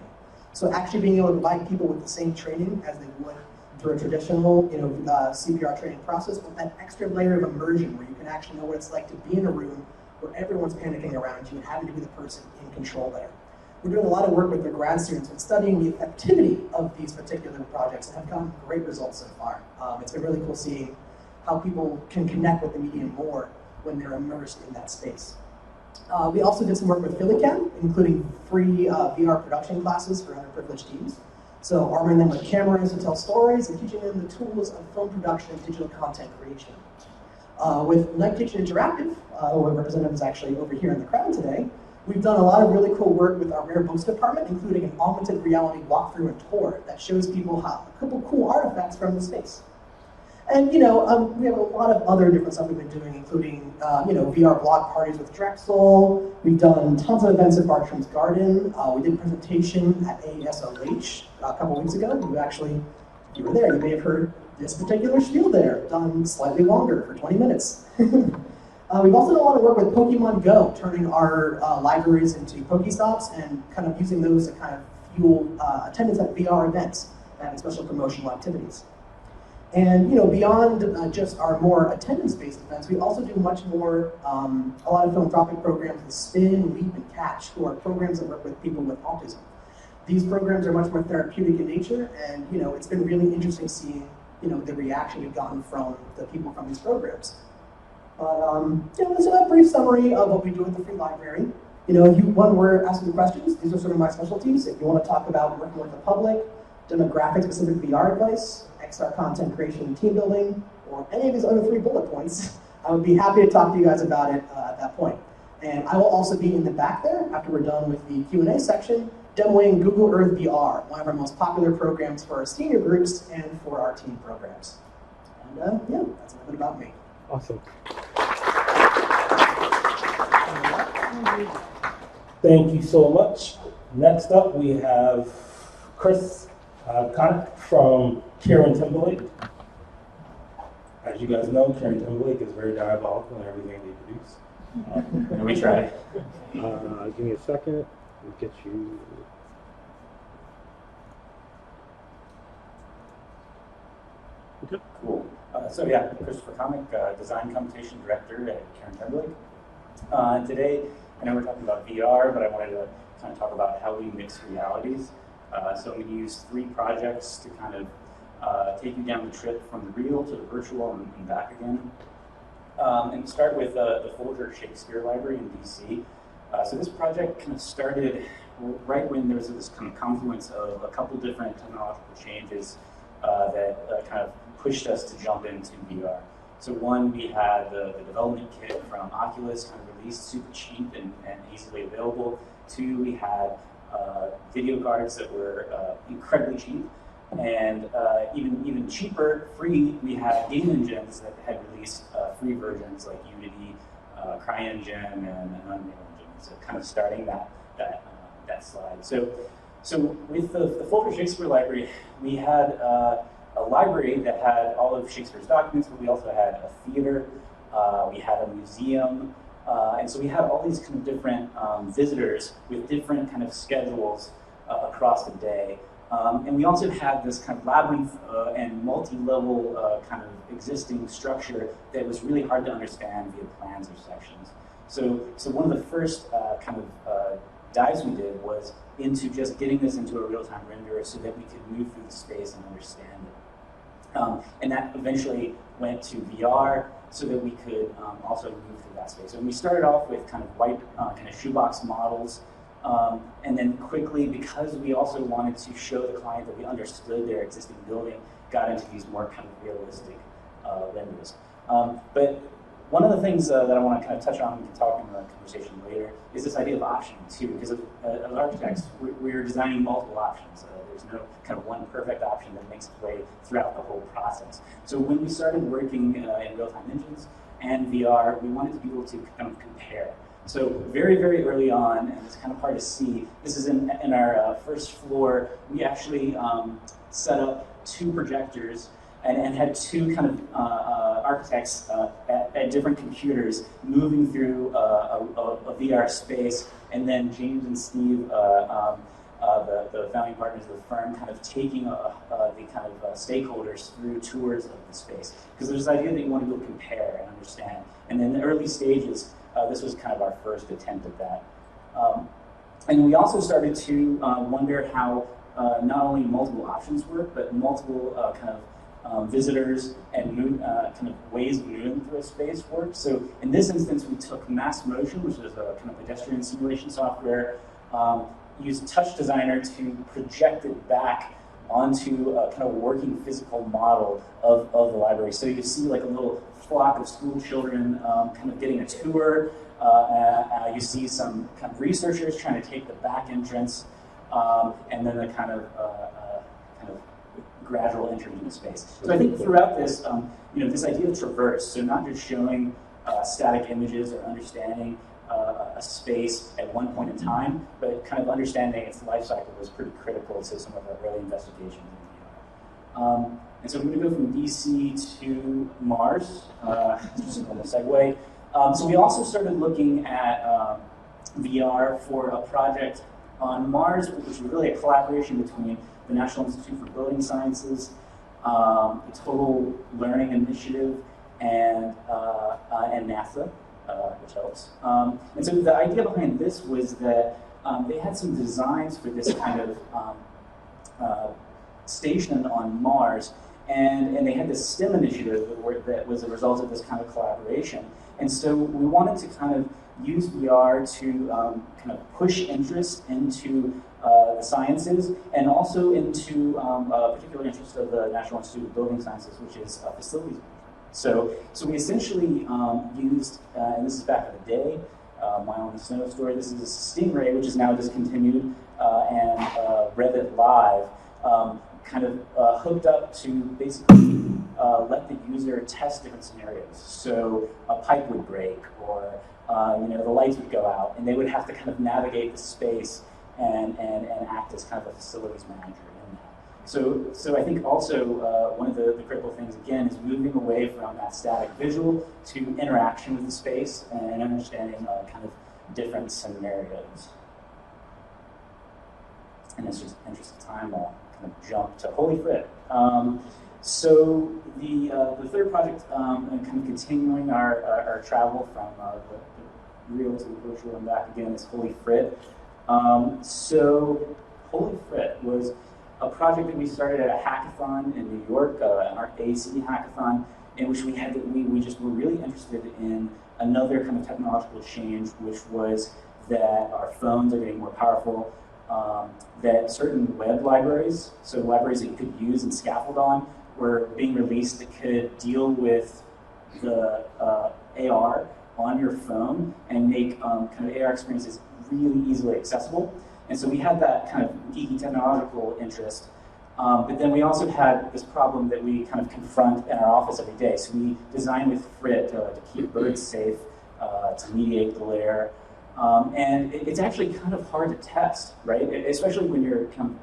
So actually being able to provide people with the same training as they would through a traditional, CPR training process, with that extra layer of immersion where you can actually know what it's like to be in a room where everyone's panicking around you and having to be the person in control there. We're doing a lot of work with the grad students and studying the effectivity of these particular projects and have gotten great results so far. It's been really cool seeing how people can connect with the medium more when they're immersed in that space. We also did some work with PhillyCam, including free VR production classes for underprivileged teens. So arming them with cameras to tell stories and teaching them the tools of film production and digital content creation. With Night Kitchen Interactive, who our representative is actually over here in the crowd today, we've done a lot of really cool work with our rare books department, including an augmented reality walkthrough and tour that shows people a couple cool artifacts from the space. And we have a lot of other different stuff we've been doing, including VR blog parties with Drexel. We've done tons of events at Bartram's Garden. We did a presentation at ASOH a couple weeks ago. You were there. You may have heard this particular spiel there, done slightly longer for 20 minutes. We've also done a lot of work with Pokemon Go, turning our libraries into Pokestops and kind of using those to kind of fuel attendance at VR events and special promotional activities. And beyond just our more attendance-based events, we also do much more, a lot of philanthropic programs with Spin, Leap, and Catch, who are programs that work with people with autism. These programs are much more therapeutic in nature, and it's been really interesting seeing the reaction we've gotten from the people from these programs. But this is a brief summary of what we do at the Free Library. When we're asking questions, these are sort of my specialties. If you want to talk about working with the public, demographic-specific VR advice, XR content creation and team building, or any of these other 3 bullet points, I would be happy to talk to you guys about it at that point. And I will also be in the back there after we're done with the Q&A section, demoing Google Earth VR, one of our most popular programs for our senior groups and for our teen programs. And that's a little bit about me. Awesome. Thank you so much. Next up, we have Chris Connick from Karen Timberlake. As you guys know, Karen Timberlake is very diabolical in everything they produce. And we try. Give me a second. We'll get you. Cool. Christopher Connick, Design Competition Director at Karen Timberlake. Today, I know we're talking about VR, but I wanted to kind of talk about how we mix realities. So I'm going to use 3 projects to kind of take you down the trip from the real to the virtual and back again. And start with the Folger Shakespeare Library in DC. So this project kind of started right when there was this kind of confluence of a couple different technological changes that kind of pushed us to jump into VR. So one, we had the development kit from Oculus kind of released super cheap and easily available. Two, we had video cards that were incredibly cheap. And even cheaper, free, we had game engines that had released free versions like Unity, CryEngine, and Unreal Engine. So kind of starting that slide. So with the Folger Shakespeare library, we had a library that had all of Shakespeare's documents, but we also had a theater, we had a museum, and so we had all these kind of different visitors with different kind of schedules across the day. And we also had this kind of labyrinth and multi-level kind of existing structure that was really hard to understand via plans or sections. So one of the first kind of dives we did was into just getting this into a real-time renderer so that we could move through the space and understand it. And that eventually went to VR so that we could also move through that space. And we started off with kind of white kind of shoebox models. And then quickly, because we also wanted to show the client that we understood their existing building, got into these more kind of realistic renders. But one of the things that I want to kind of touch on, we can talk in the conversation later, is this idea of optioning too, because as architects, we're designing multiple options. There's no kind of one perfect option that makes its way throughout the whole process. So when we started working in real-time engines and VR, we wanted to be able to kind of compare. So very, very early on, and it's kind of hard to see, this is in our first floor, we actually set up 2 projectors and had 2 kind of architects at different computers moving through a VR space, and then James and Steve, the founding partners of the firm, kind of taking the kind of stakeholders through tours of the space. Because there's this idea that you want to go compare and understand. And in the early stages, this was kind of our first attempt at that. And we also started to wonder how not only multiple options work, but multiple kind of visitors and kind of ways of moving through a space work. So in this instance, we took Mass Motion, which is a kind of pedestrian simulation software, used Touch Designer to project it back onto a kind of working physical model of the library. So you see like a little flock of school children kind of getting a tour. You see some kind of researchers trying to take the back entrance, and then the kind of gradual entry into space. So I think throughout this, this idea of traverse, so not just showing static images or understanding a space at one point in time, but kind of understanding its life cycle was pretty critical to some of our early investigations in VR. And so we're going to go from DC to Mars, just a normal segue. So we also started looking at VR for a project on Mars, which was really a collaboration between the National Institute for Building Sciences, the Total Learning Initiative, and NASA, which helps. And so the idea behind this was that they had some designs for this kind of station on Mars, and they had this STEM initiative that was a result of this kind of collaboration. And so we wanted to kind of use VR to kind of push interest into the sciences and also into a particular interest of the National Institute of Building Sciences, which is facilities management. So we essentially used, and this is back in the day, Mile in the Snow story, this is a Stingray, which is now discontinued, and Revit Live, kind of hooked up to basically let the user test different scenarios. So a pipe would break, or the lights would go out, and they would have to kind of navigate the space and act as kind of a facilities manager in that. So I think also one of the critical things, again, is moving away from that static visual to interaction with the space and understanding kind of different scenarios. And it's just interest of time, I'll kind of jump to Holy Frit. So the third project, and kind of continuing our travel from the real to the virtual and back again, is Holy Frit. So Holy Frit was a project that we started at a hackathon in New York, an AAC hackathon, in which we just were really interested in another kind of technological change, which was that our phones are getting more powerful. that certain web libraries, so libraries that you could use and scaffold on, were being released that could deal with the AR on your phone and make kind of AR experiences really easily accessible. And so we had that kind of geeky technological interest. But then we also had this problem that we kind of confront in our office every day. So we design with Frit to keep birds safe, to mediate glare. And it's actually kind of hard to test, right? Especially when you're kind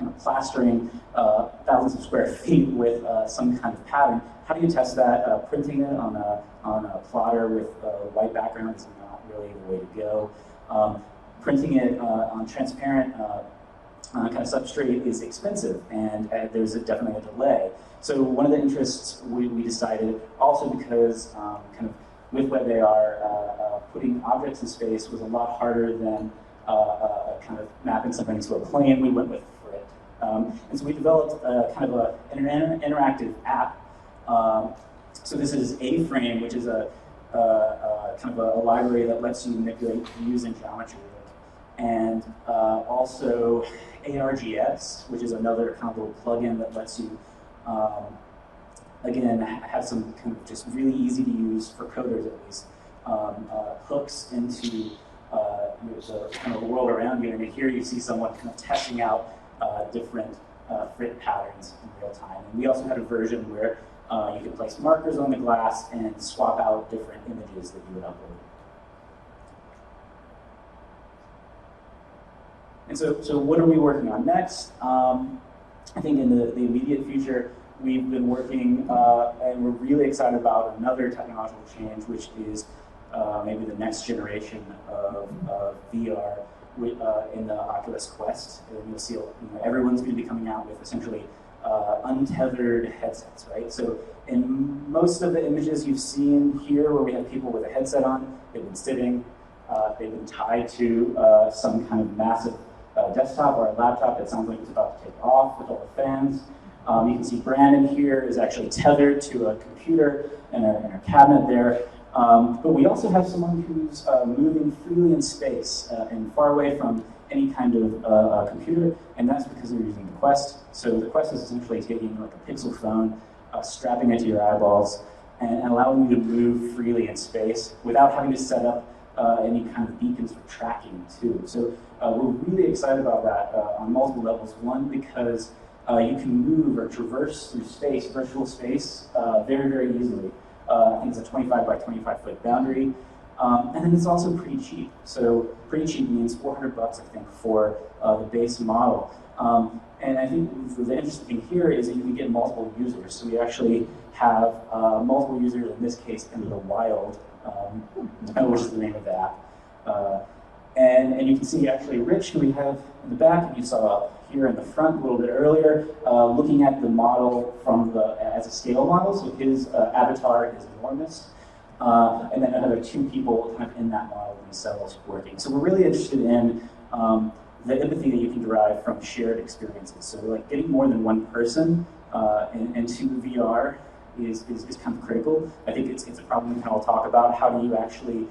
of plastering thousands of square feet with some kind of pattern. How do you test that? Printing it on a plotter with a white background is not really the way to go. Printing it on transparent kind of substrate is expensive, and there's definitely a delay. So one of the interests we decided, also because kind of with web AR, putting objects in space was a lot harder than kind of mapping something to a plane. We went with Frit. And so we developed kind of an interactive app. So this is A-Frame, which is a kind of a library that lets you manipulate views in geometry. And also ARGS, which is another kind of little plugin that lets you, again, have some kind of just really easy to use, for coders at least, hooks into the kind of world around you. And here you see someone kind of testing out different Frit patterns in real time. And we also had a version where you could place markers on the glass and swap out different images that you would upload. And so what are we working on next? I think in the immediate future, we've been working, and we're really excited about another technological change, which is maybe the next generation of VR in the Oculus Quest. And you'll see, everyone's going to be coming out with essentially untethered headsets, right? So in most of the images you've seen here where we have people with a headset on, they've been sitting, they've been tied to some kind of massive desktop or a laptop that sounds like it's about to take off with all the fans. You can see Brandon here is actually tethered to a computer in our cabinet there. But we also have someone who's moving freely in space and far away from any kind of computer, and that's because they're using the Quest. So the Quest is essentially taking like a Pixel phone, strapping it to your eyeballs, and allowing you to move freely in space without having to set up any kind of beacons for tracking too. So we're really excited about that on multiple levels. One, because you can move or traverse through space, virtual space, very, very easily. I think it's a 25 by 25 foot boundary. And then it's also pretty cheap. So pretty cheap means $400, I think, for the base model. And I think the interesting thing here is that you can get multiple users. So we actually have multiple users, in this case, in the wild, which is the name of the app. And you can see actually Rich, who we have in the back, and you saw here in the front a little bit earlier, looking at the model from as a scale model. So his avatar is enormous. And then another two people kind of in that model themselves working. So we're really interested in the empathy that you can derive from shared experiences. So like getting more than one person into VR is kind of critical. I think it's a problem we can all talk about. How do you actually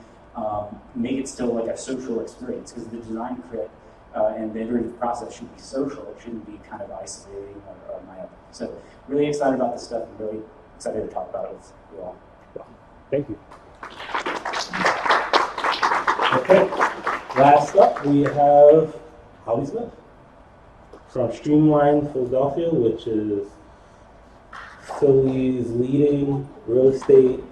make it still like a social experience? Because the design crit and the iterative process should be social. It shouldn't be kind of isolating or myopic. So really excited about this stuff and really excited to talk about it with you all. Thank you. Okay, last up we have Holly Smith from Streamline Philadelphia, which is Philly's leading real estate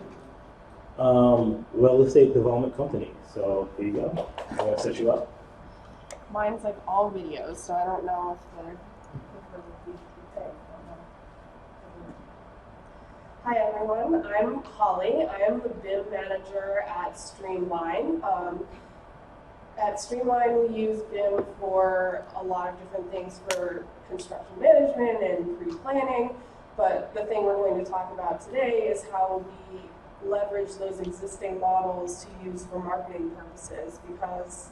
development company. So here you go. I'm gonna set you up. Mine's like all videos, so I don't know if they're. Hi everyone, I'm Holly. I am the BIM manager at Streamline. At Streamline, we use BIM for a lot of different things for construction management and pre-planning, but the thing we're going to talk about today is how we leverage those existing models to use for marketing purposes, because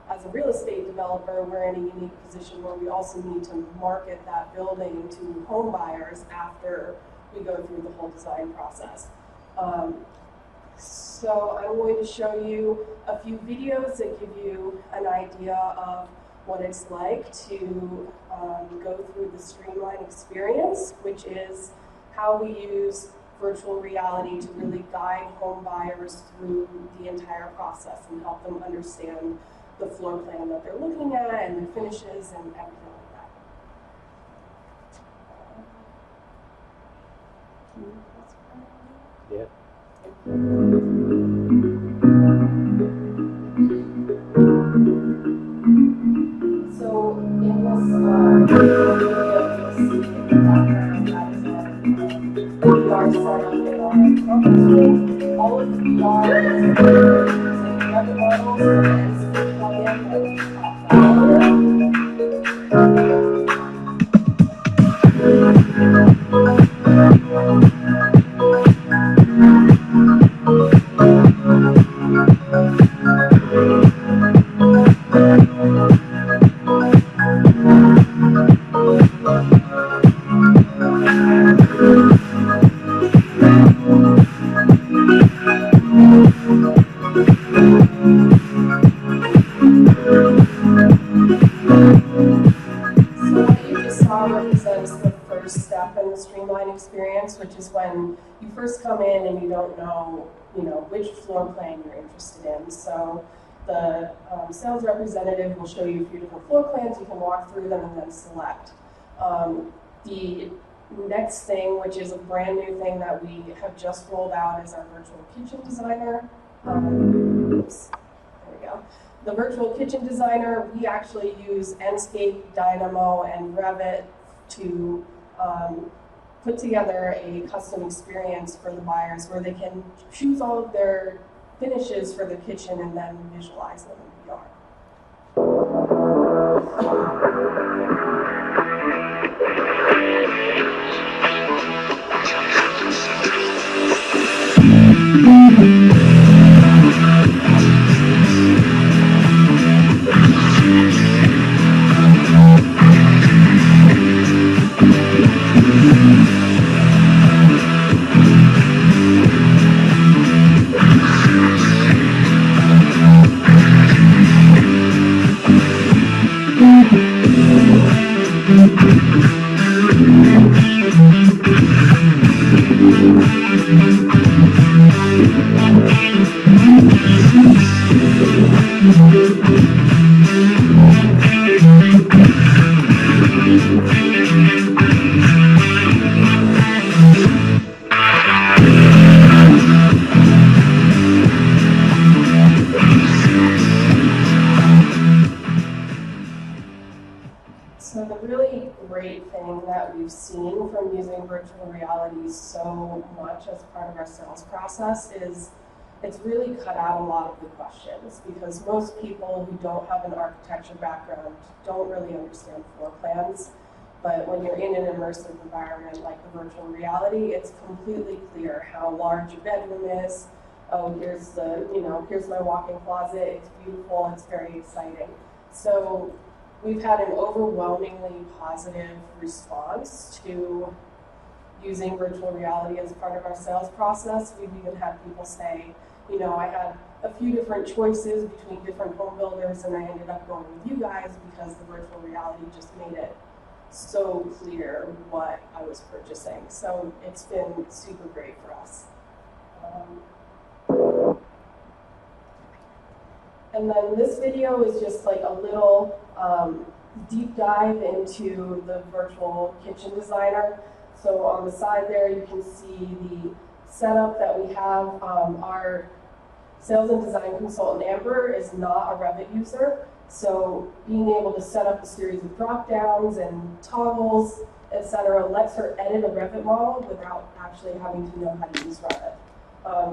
as a real estate developer, we're in a unique position where we also need to market that building to home buyers after we go through the whole design process. So I'm going to show you a few videos that give you an idea of what it's like to go through the Streamline experience, which is how we use virtual reality to really guide home buyers through the entire process and help them understand the floor plan that they're looking at and their finishes and everything like that. Yeah. So in this video, you'll see in the background that is our VR setup in our conference room. All of the VR is using Revit models and NC plugin that we talked about earlier. So what you just saw represents the first step in the Streamline experience, which is when you first come in and you don't know, which floor plan you're interested in. So the sales representative will show you a few different floor plans. You can walk through them and then select. The next thing, which is a brand new thing that we have just rolled out, is our virtual kitchen designer. Oops, there we go. The virtual kitchen designer, we actually use Enscape, Dynamo, and Revit to put together a custom experience for the buyers where they can choose all of their finishes for the kitchen and then visualize them in VR. So the really great thing that we've seen from using virtual reality so much as part of our sales process is it's really cut out a lot of the questions, because most people who don't have an architecture background don't really understand floor plans. But when you're in an immersive environment like the virtual reality, it's completely clear how large your bedroom is. Oh, here's here's my walk-in closet. It's beautiful. It's very exciting. So we've had an overwhelmingly positive response to using virtual reality as part of our sales process. We've even had people say, I had a few different choices between different home builders and I ended up going with you guys because the virtual reality just made it so clear what I was purchasing. So it's been super great for us. And then this video is just like a little deep dive into the virtual kitchen designer. So on the side there, you can see the setup that we have. Our sales and design consultant, Amber, is not a Revit user. So being able to set up a series of drop downs and toggles, etc., lets her edit a Revit model without actually having to know how to use Revit.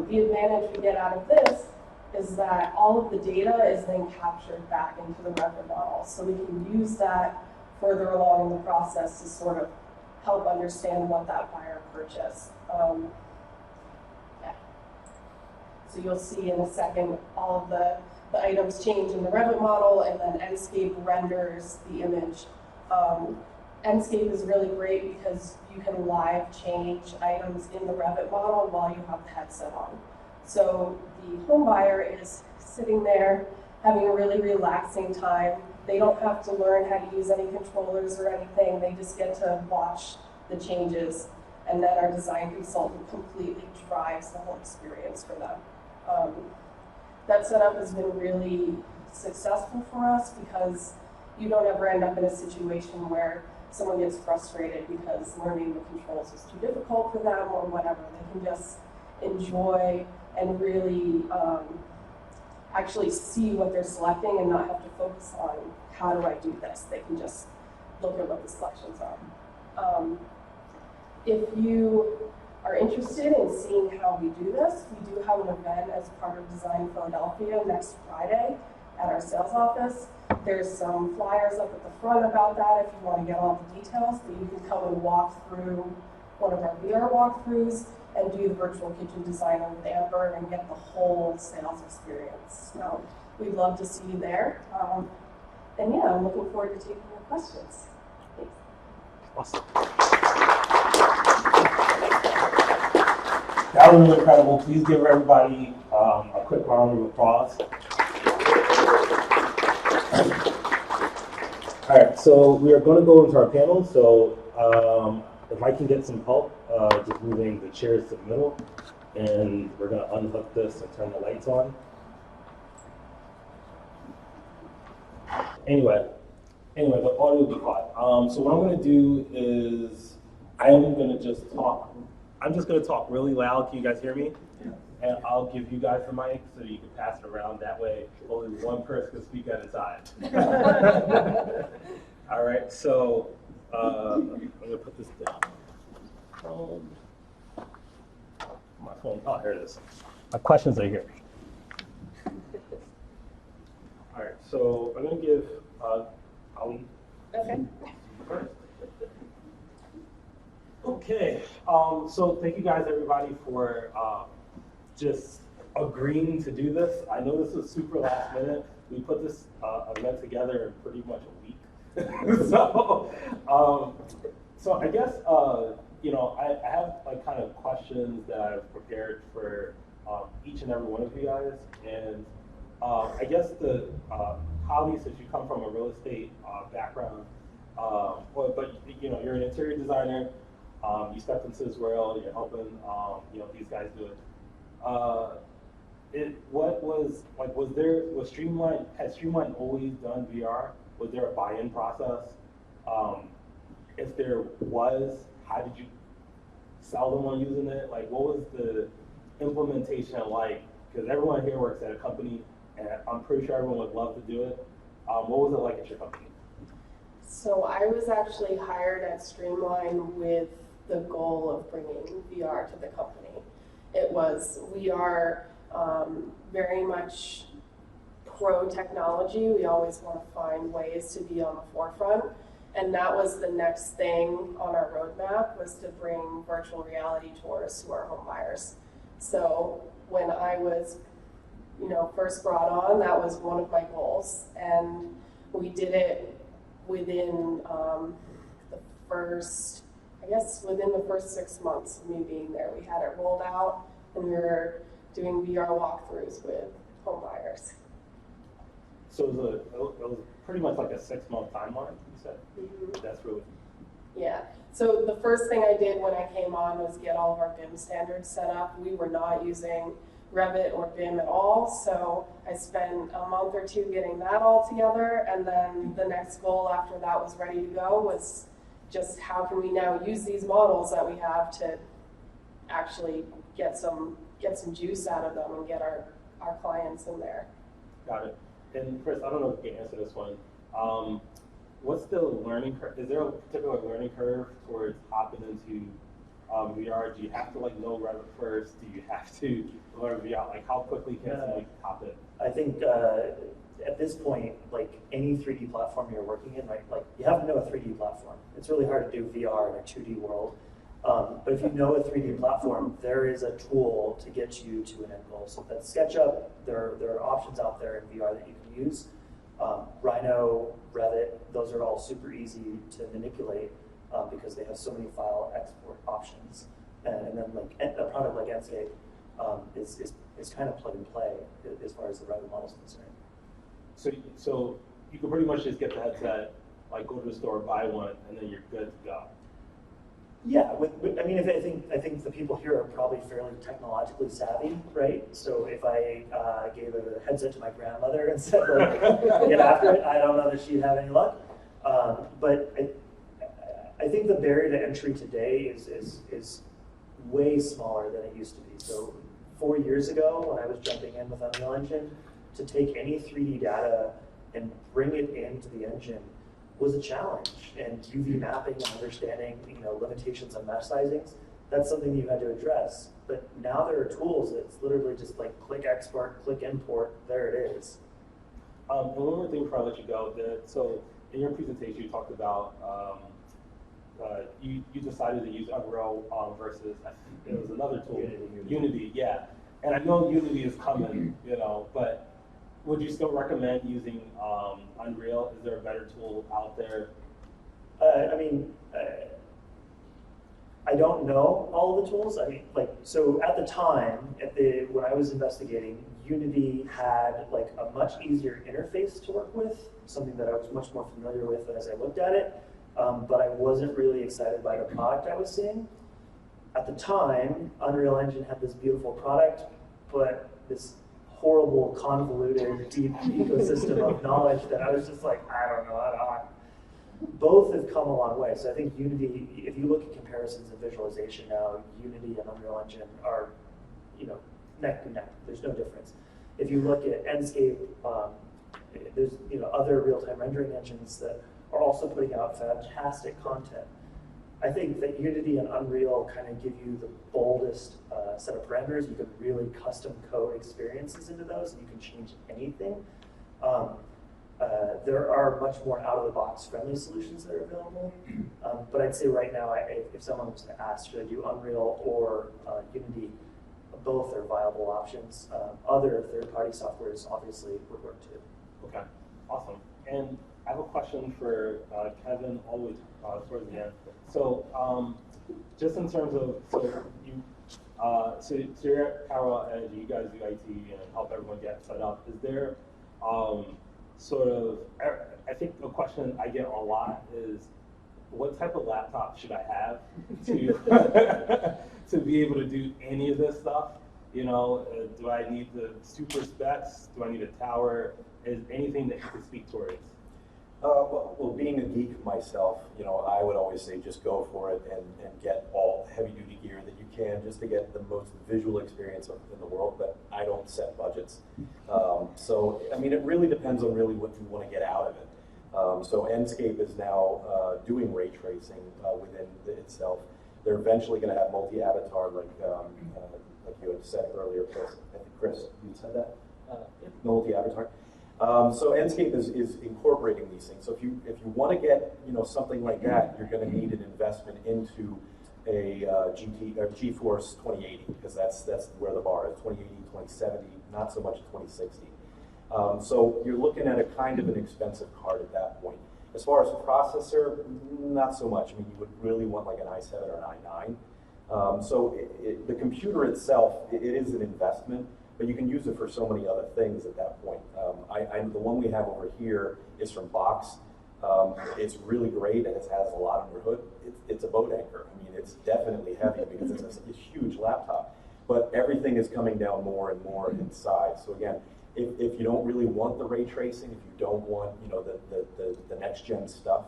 The advantage we get out of this is that all of the data is then captured back into the Revit model. So we can use that further along in the process to sort of help understand what that buyer purchased. So you'll see in a second all of the items change in the Revit model, and then Enscape renders the image. Enscape is really great because you can live change items in the Revit model while you have the headset on. So the home buyer is sitting there having a really relaxing time They don't have to learn how to use any controllers or anything. They just get to watch the changes, and then our design consultant completely drives the whole experience for them. That setup has been really successful for us because you don't ever end up in a situation where someone gets frustrated because learning the controls is too difficult for them or whatever. They can just enjoy and really actually see what they're selecting and not have to focus on how do I do this. They can just look at what the selections are. If you are interested in seeing how we do this, we do have an event as part of Design Philadelphia next Friday at our sales office. There's some flyers up at the front about that if you want to get all the details, but you can come and walk through one of our VR walkthroughs and do the virtual kitchen designer with Amber and get the whole sales experience. So we'd love to see you there. And yeah, I'm looking forward to taking your questions. Thanks. Awesome. That was really incredible. Please give everybody a quick round of applause. All right, so we are going to go into our panel. So if I can get some help, just moving the chairs to the middle, and we're going to unhook this and turn the lights on. Anyway, the audio will be quiet. So what I'm going to do is I'm just going to talk really loud. Can you guys hear me? Yeah. And I'll give you guys the mic so you can pass it around. That way, only one person can speak at a time. All right, so I'm going to put this down. My phone, oh, here it is. My questions are here. All right, so I'm going to give Ali. Okay. First. Okay, so thank you guys, everybody, for just agreeing to do this. I know this was super last minute. We put this event together in pretty much a week. So I guess, I have like kind of questions that I've prepared for each and every one of you guys. And I guess the Holly, since you come from a real estate background, but you're an interior designer. You stepped into this world. You're helping, these guys do it. Had Streamline always done VR? Was there a buy-in process? If there was, how did you sell them on using it? Like, what was the implementation like? Because everyone here works at a company, and I'm pretty sure everyone would love to do it. What was it like at your company? So I was actually hired at Streamline with the goal of bringing VR to the company. We are very much pro technology. We always want to find ways to be on the forefront. And that was the next thing on our roadmap, was to bring virtual reality tours to our home buyers. So when I was, first brought on, that was one of my goals. And we did it within within the first 6 months of me being there. We had it rolled out, and we were doing VR walkthroughs with home buyers. So it was pretty much like a 6-month timeline, you said? Mm-hmm. That's really... Yeah. So the first thing I did when I came on was get all of our BIM standards set up. We were not using Revit or BIM at all, so I spent a month or two getting that all together, and then the next goal after that was ready to go was just how can we now use these models that we have to actually get some juice out of them and get our clients in there. Got it. And Chris, I don't know if you can answer this one. What's the learning curve? Is there a particular learning curve towards hopping into VR? Do you have to know Revit first? Do you have to learn VR? Like, how quickly can someone hop in? I think at this point, any 3D platform you're working in, right? You have to know a 3D platform. It's really hard to do VR in a 2D world. But if you know a 3D platform, there is a tool to get you to an end goal. So that's SketchUp. There are options out there in VR that you can use. Rhino, Revit, those are all super easy to manipulate because they have so many file export options. And then a product like Enscape is kind of plug and play as far as the Revit model is concerned. So you can pretty much just get the headset, like go to the store, buy one, and then you're good to go. Yeah, I mean, I think the people here are probably fairly technologically savvy, right? So if I gave a headset to my grandmother and said, like, get after it, I don't know that she'd have any luck. But I think the barrier to entry today is way smaller than it used to be. So 4 years ago, when I was jumping in with Unreal Engine, to take any 3D data and bring it into the engine was a challenge. And UV mapping and understanding, limitations on mesh sizings, that's something you had to address. But now there are tools that's literally just like click export, click import, there it is. And one more thing before I let you go, so in your presentation you talked about you decided to use Unreal versus, I think it was another tool, Unity, yeah. And I know Unity is coming, but would you still recommend using Unreal? Is there a better tool out there? I don't know all of the tools. So at the time, when I was investigating, Unity had like a much easier interface to work with, something that I was much more familiar with as I looked at it, but I wasn't really excited by the product I was seeing. At the time, Unreal Engine had this beautiful product, but this horrible, convoluted, deep ecosystem of knowledge that I was just like, I don't know. Both have come a long way. So I think Unity, if you look at comparisons in visualization now, Unity and Unreal Engine are, neck and neck. There's no difference. If you look at Enscape, there's other real-time rendering engines that are also putting out fantastic content. I think that Unity and Unreal kind of give you the boldest set of parameters. You can really custom code experiences into those, and you can change anything. There are much more out-of-the-box friendly solutions that are available. But I'd say right now, if someone was to ask, should I do Unreal or Unity, both are viable options. Other third-party softwares obviously would work too. Okay, awesome. And I have a question for Kevin all the way towards the end. So just in terms of, so you're at Carroll Edge, you guys do IT and help everyone get set up. Is there I think the question I get a lot is, what type of laptop should I have to to be able to do any of this stuff? Do I need the super specs? Do I need a tower? Is anything that you can speak towards? Well, being a geek myself, I would always say just go for it and get all heavy-duty gear that you can just to get the most visual experience in the world, but I don't set budgets. It really depends on really what you want to get out of it. So Enscape is now doing ray tracing within itself. They're eventually going to have multi-avatar, like you had said earlier, Chris. I think Chris, you said that? Multi-avatar. So Enscape is incorporating these things. So if you want to get something like that, you're going to need an investment into a GeForce 2080, because that's where the bar is, 2080, 2070, not so much 2060. So you're looking at a kind of an expensive card at that point. As far as processor, not so much. You would really want like an i7 or an i9. So the computer itself, it is an investment, but you can use it for so many other things at that point. The one we have over here is from Box. It's really great, and it has a lot under the hood. It's a boat anchor. It's definitely heavy because it's a huge laptop, but everything is coming down more and more in size. So again, if you don't really want the ray tracing, if you don't want the next gen stuff,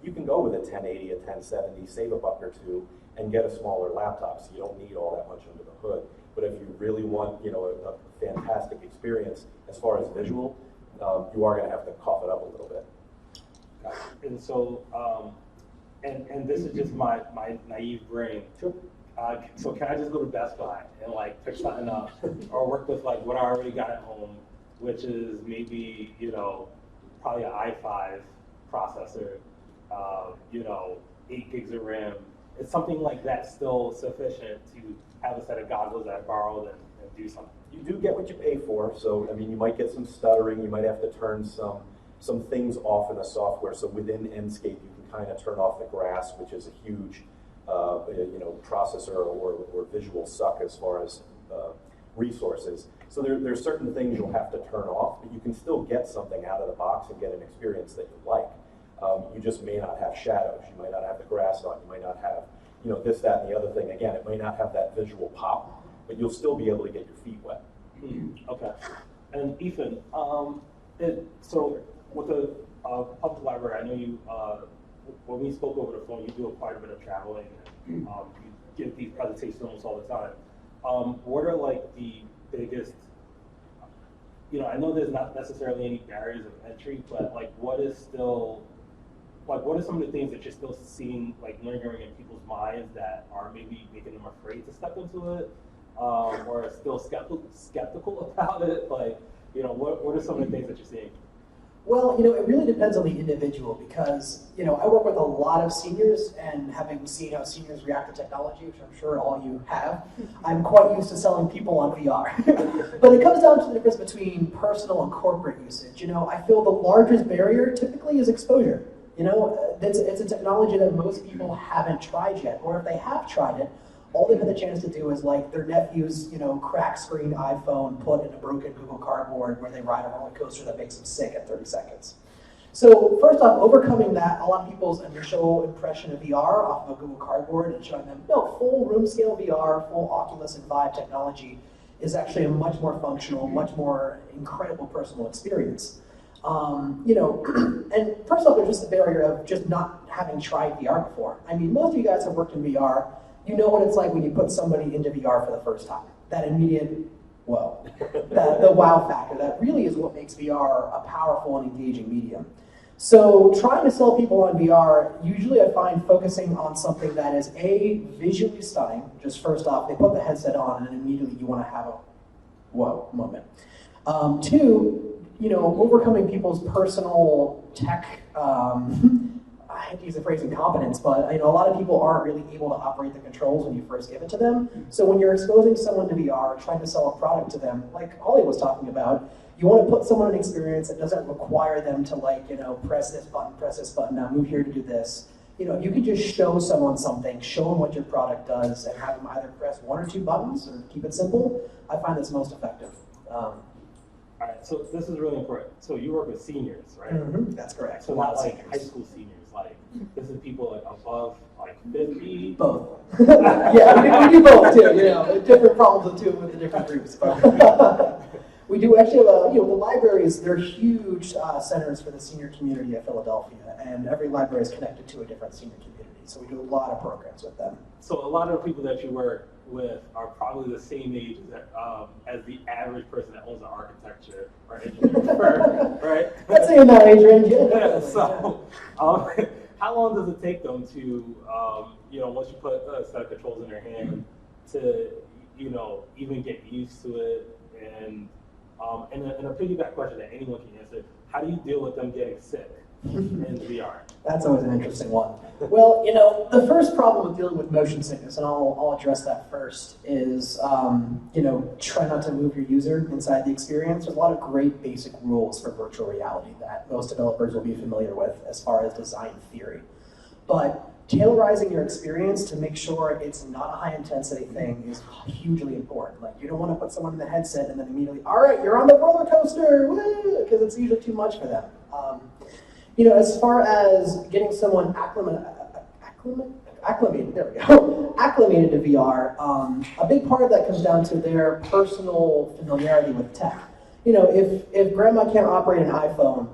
you can go with a 1080, a 1070, save a buck or two, and get a smaller laptop. So you don't need all that much under the hood. But if you really want a fantastic experience as far as visual, you are going to have to cough it up a little bit. And so, and this is just my naive brain. Sure. So can I just go to Best Buy and pick something up, or work with what I already got at home, which is maybe probably an i5 processor, 8 gigs of RAM. Is something like that still sufficient to have a set of goggles that I borrowed and do something? You do get what you pay for. So you might get some stuttering. You might have to turn some things off in the software. So within Enscape, you can kind of turn off the grass, which is a huge processor or visual suck as far as resources. So there's certain things you'll have to turn off, but you can still get something out of the box and get an experience that you like. You just may not have shadows, you might not have the grass on, you might not have, this, that, and the other thing. Again, it may not have that visual pop, but you'll still be able to get your feet wet. Okay. And Ethan, so with the public library, I know you, when we spoke over the phone, you do quite a bit of traveling, and you give these presentations almost all the time. What are like the biggest, I know there's not necessarily any barriers of entry, but like what are some of the things that you're still seeing, like lingering in people's minds that are maybe making them afraid to step into it, or still skeptical about it? Like, what are some of the things that you're seeing? Well, it really depends on the individual because, I work with a lot of seniors, and having seen how seniors react to technology, which I'm sure all you have, I'm quite used to selling people on VR. But it comes down to the difference between personal and corporate usage. I feel the largest barrier typically is exposure. It's a technology that most people haven't tried yet, or if they have tried it, all they've had the chance to do is like their nephew's, crack screen iPhone put in a broken Google Cardboard where they ride a roller coaster that makes them sick at 30 seconds. So first off, overcoming that, a lot of people's initial impression of VR off of a Google Cardboard and showing them, full room scale VR, full Oculus and Vive technology is actually a much more functional, much more incredible personal experience. And first off, there's just the barrier of just not having tried VR before. I mean, most of you guys have worked in VR. You know what it's like when you put somebody into VR for the first time. That immediate, the wow factor. That really is what makes VR a powerful and engaging medium. So trying to sell people on VR, usually I find focusing on something that is A, visually stunning. Just first off, they put the headset on and immediately you want to have a whoa moment. Two, overcoming people's personal tech, I hate to use the phrase incompetence, but a lot of people aren't really able to operate the controls when you first give it to them. So when you're exposing someone to VR, trying to sell a product to them, like Holly was talking about, you want to put someone in an experience that doesn't require them to press this button, now move here to do this. You can just show someone something, show them what your product does, and have them either press one or two buttons or keep it simple. I find that's most effective. All right, so this is really important. So you work with seniors, right? Mm-hmm, that's correct. So not like high school seniors. Like this is people like above 50. Both. Yeah, we do both too. Different problems too with the different groups. But we do actually have the libraries. They're huge centers for the senior community of Philadelphia, and every library is connected to a different senior community. So we do a lot of programs with them. So a lot of the people that you work with are probably the same age as the average person that owns an architecture or engineering firm, right? I'd say in that age range, yeah. So, how long does it take them to, once you put a set of controls in their hand, to, even get used to it? And a piggyback question that anyone can answer: how do you deal with them getting sick in VR? That's always an interesting one. Well, the first problem with dealing with motion sickness, and I'll address that first, is, try not to move your user inside the experience. There's a lot of great basic rules for virtual reality that most developers will be familiar with as far as design theory. But tailorizing your experience to make sure it's not a high-intensity thing is hugely important. Like, you don't want to put someone in the headset and then immediately, all right, you're on the roller coaster, woo, because it's usually too much for them. As far as getting someone acclimated to VR, a big part of that comes down to their personal familiarity with tech. If grandma can't operate an iPhone,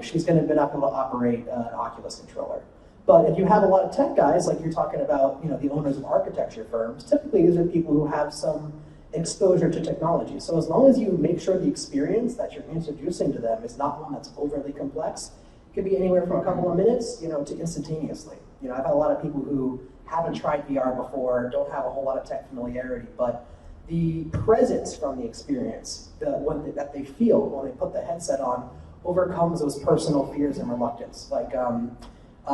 she's going to be not able to operate an Oculus controller. But if you have a lot of tech guys, like you're talking about, the owners of architecture firms, typically these are people who have some exposure to technology. So as long as you make sure the experience that you're introducing to them is not one that's overly complex, it could be anywhere from a couple of minutes, to instantaneously. I've had a lot of people who haven't tried VR before, don't have a whole lot of tech familiarity, but the presence from the experience, that they feel when they put the headset on, overcomes those personal fears and reluctance. Like,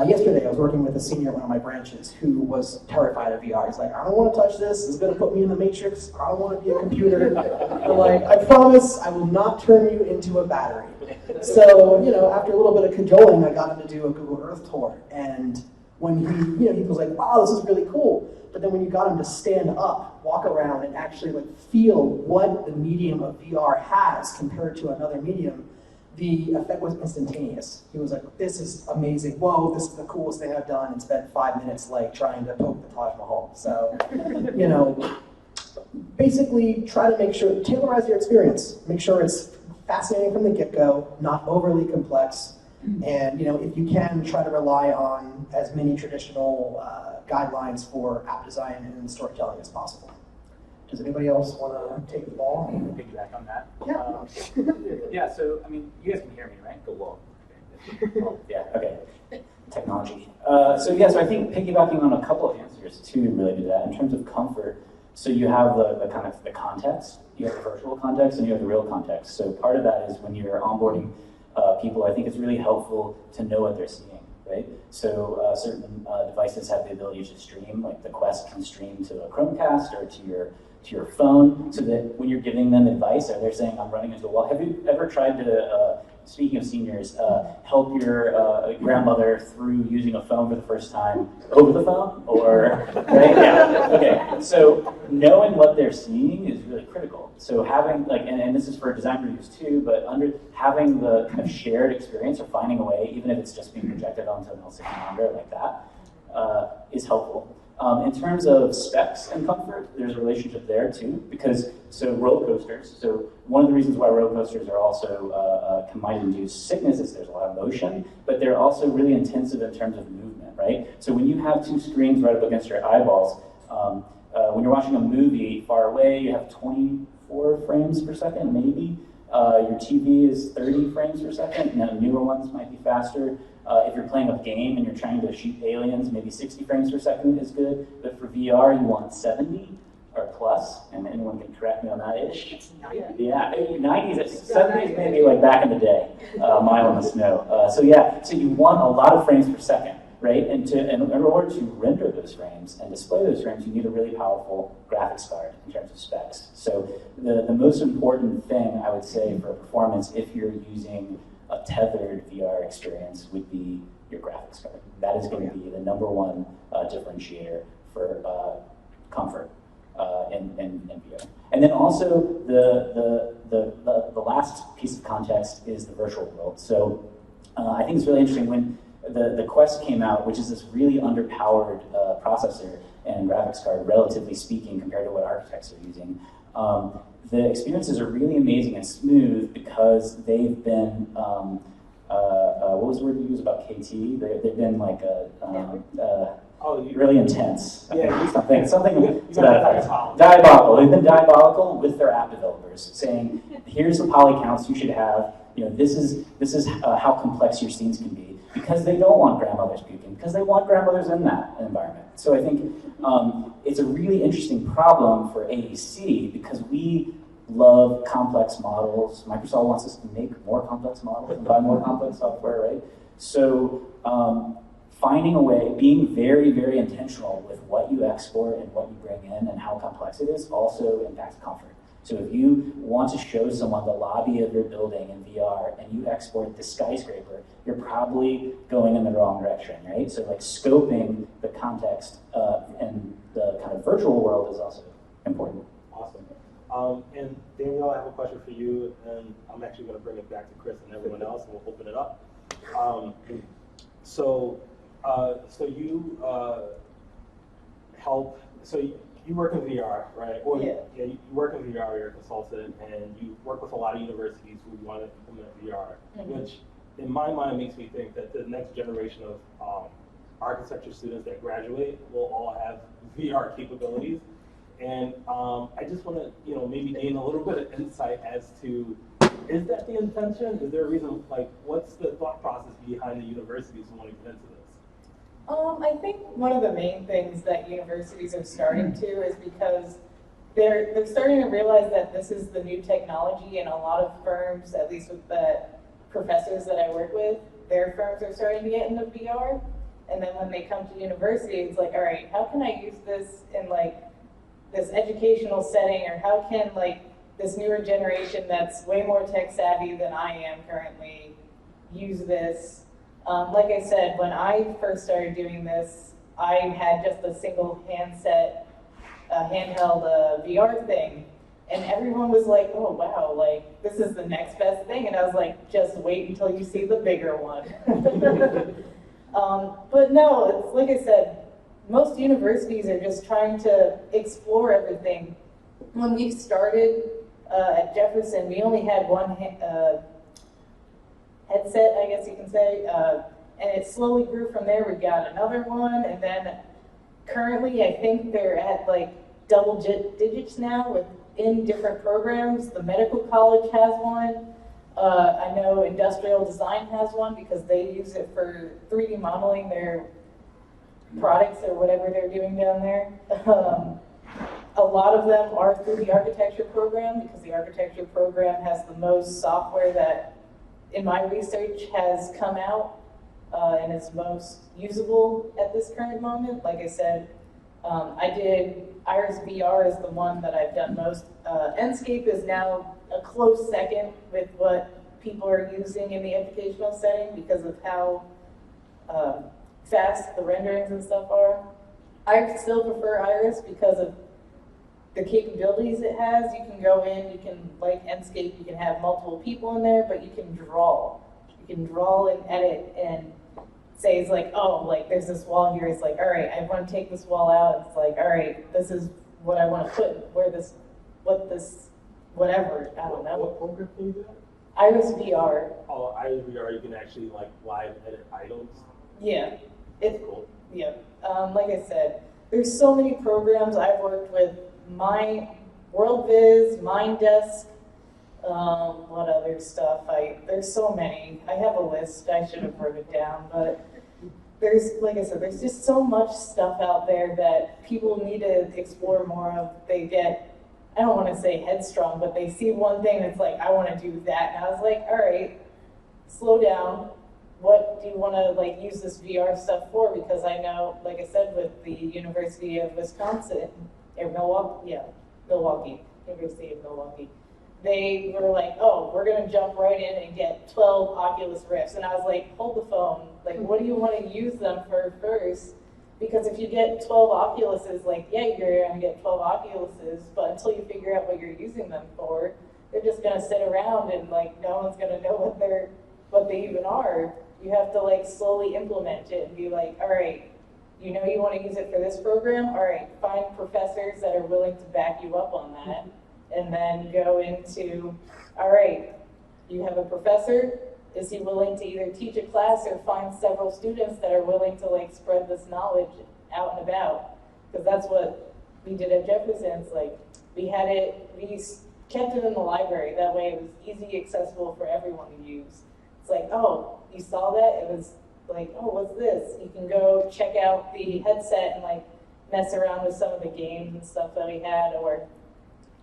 yesterday I was working with a senior at one of my branches who was terrified of VR. He's like, I don't want to touch this. It's going to put me in the matrix. I don't want to be a computer. I'm like, I promise I will not turn you into a battery. So, after a little bit of cajoling, I got him to do a Google Earth tour. And when he was like, wow, this is really cool. But then when you got him to stand up, walk around, and actually feel what the medium of VR has compared to another medium, the effect was instantaneous. He was like, this is amazing. Whoa, this is the coolest thing I've done, and spent 5 minutes like trying to poke the Taj Mahal. So, you know, basically try to make sure, tailorize your experience. Make sure it's fascinating from the get-go, not overly complex. And, you know, if you can, try to rely on as many traditional guidelines for app design and storytelling as possible. Does anybody else want to take the ball? Piggyback on that. Yeah. Yeah, so, I mean, you guys can hear me, right? Go well. Yeah, okay. Technology. So I think piggybacking on a couple of answers too related to that, in terms of comfort, so you have the kind of the context, you have the virtual context, and you have the real context. So part of that is when you're onboarding people, I think it's really helpful to know what they're seeing, right? So certain devices have the ability to stream, like the Quest can stream to a Chromecast or to your phone, so that when you're giving them advice, or they're saying, I'm running into a wall. Have you ever tried to, speaking of seniors, help your grandmother through using a phone for the first time over the phone? Or, right? Yeah, okay. So knowing what they're seeing is really critical. So having, like, and this is for design reviews too, but having the kind of shared experience or finding a way, even if it's just being projected onto an L6 monitor like that, is helpful. In terms of specs and comfort, there's a relationship there too, because roller coasters. So one of the reasons why roller coasters are also might induce sickness is there's a lot of motion, but they're also really intensive in terms of movement, right? So when you have two screens right up against your eyeballs, when you're watching a movie far away, you have 24 frames per second, maybe. Your TV is 30 frames per second. Now, newer ones might be faster. If you're playing a game and you're trying to shoot aliens, maybe 60 frames per second is good. But for VR, you want 70 or plus, and anyone can correct me on that ish. Yeah, 90s, 70s maybe like back in the day, Mile in the Snow. So you want a lot of frames per second, right? And in order to render those frames and display those frames, you need a really powerful graphics card in terms of specs. So the most important thing I would say for performance, if you're using a tethered VR experience, would be your graphics card. That is going to be the number one differentiator for comfort in VR. And then also the last piece of context is the virtual world. So I think it's really interesting when the Quest came out, which is this really underpowered processor and graphics card, relatively speaking, compared to what architects are using. The experiences are really amazing and smooth because they've been, what was the word you used about KT? They've been like really intense. Yeah. Something to that effect. Diabolical. They've been diabolical with their app developers, saying, here's the poly counts you should have. You know, this is how complex your scenes can be, because they don't want grandmothers puking, because they want grandmothers in that environment. So I think it's a really interesting problem for AEC because we love complex models. Microsoft wants us to make more complex models and buy more complex software, right? So finding a way, being very, very intentional with what you export and what you bring in and how complex it is also impacts comfort. So if you want to show someone the lobby of your building in VR and you export the skyscraper, you're probably going in the wrong direction, right? So like scoping the context and the kind of virtual world is also important. Awesome. And Daniel, I have a question for you, and I'm actually going to bring it back to Chris and everyone else, and we'll open it up. So you help. So you work in VR, right? Or Yeah. You work in VR. You're a consultant, and you work with a lot of universities who want to implement VR, which, in my mind, makes me think that the next generation of architecture students that graduate will all have VR capabilities. And I just want to, maybe gain a little bit of insight as to, is that the intention? Is there a reason, like, what's the thought process behind the universities who want to get into this? I think one of the main things that universities are starting to is because they're starting to realize that this is the new technology, and a lot of firms, at least with the professors that I work with, their firms are starting to get into VR. And then when they come to university, it's like, all right, how can I use this in like this educational setting, or how can like this newer generation that's way more tech savvy than I am currently use this? Like I said, when I first started doing this, I had just a single handset, handheld VR thing, And everyone was like, oh wow, like this is the next best thing. And I was like, just wait until you see the bigger one. But no, it's like I said, most universities are just trying to explore everything. When we started at Jefferson, we only had one headset, I guess you can say, and it slowly grew from there. We got another one, and then currently I think they're at like double digits now within different programs. The medical college has one. I know industrial design has one because they use it for 3D modeling their products or whatever they're doing down there. A lot of them are through the architecture program because the architecture program has the most software that, in my research, has come out and is most usable at this current moment. Like I said, I did Iris VR is the one that I've done most. Enscape is now a close second with what people are using in the educational setting because of how fast the renderings and stuff are. I still prefer Iris because of the capabilities it has. You can go in, you can, like Enscape, you can have multiple people in there, but you can draw. You can draw and edit and say, it's like, oh, like there's this wall here. It's like, all right, I want to take this wall out. It's like, all right, this is what I want to put, whatever, I don't know. What program can you do that? Iris VR. Oh, Iris VR, you can actually like live edit items. Yeah, it's Cool. yeah. Like I said, there's so many programs I've worked with. WorldViz, MindDesk, what other stuff? There's so many. I have a list. I should have wrote it down, but there's, like I said, there's just so much stuff out there that people need to explore more of. They get, I don't want to say headstrong, but they see one thing and it's like, I want to do that. And I was like, all right, slow down. What do you want to like use this VR stuff for? Because I know, like I said, with the University of Wisconsin, or Milwaukee, University of Milwaukee, they were like, oh, we're going to jump right in and get 12 Oculus Rifts. And I was like, hold the phone. Like, what do you want to use them for first? Because if you get 12 Oculuses, like, yeah, you're going to get 12 Oculuses, but until you figure out what you're using them for, they're just going to sit around and, like, no one's going to know what they even are. You have to, like, slowly implement it and be like, all right, you know you want to use it for this program? All right, find professors that are willing to back you up on that. And then go into, all right, you have a professor, is he willing to either teach a class or find several students that are willing to like spread this knowledge out and about? Because that's what we did at Jefferson. It's like, we kept it in the library. That way it was easy accessible for everyone to use. It's like, oh, you saw that? It was like, oh, what's this? You can go check out the headset and like mess around with some of the games and stuff that we had, or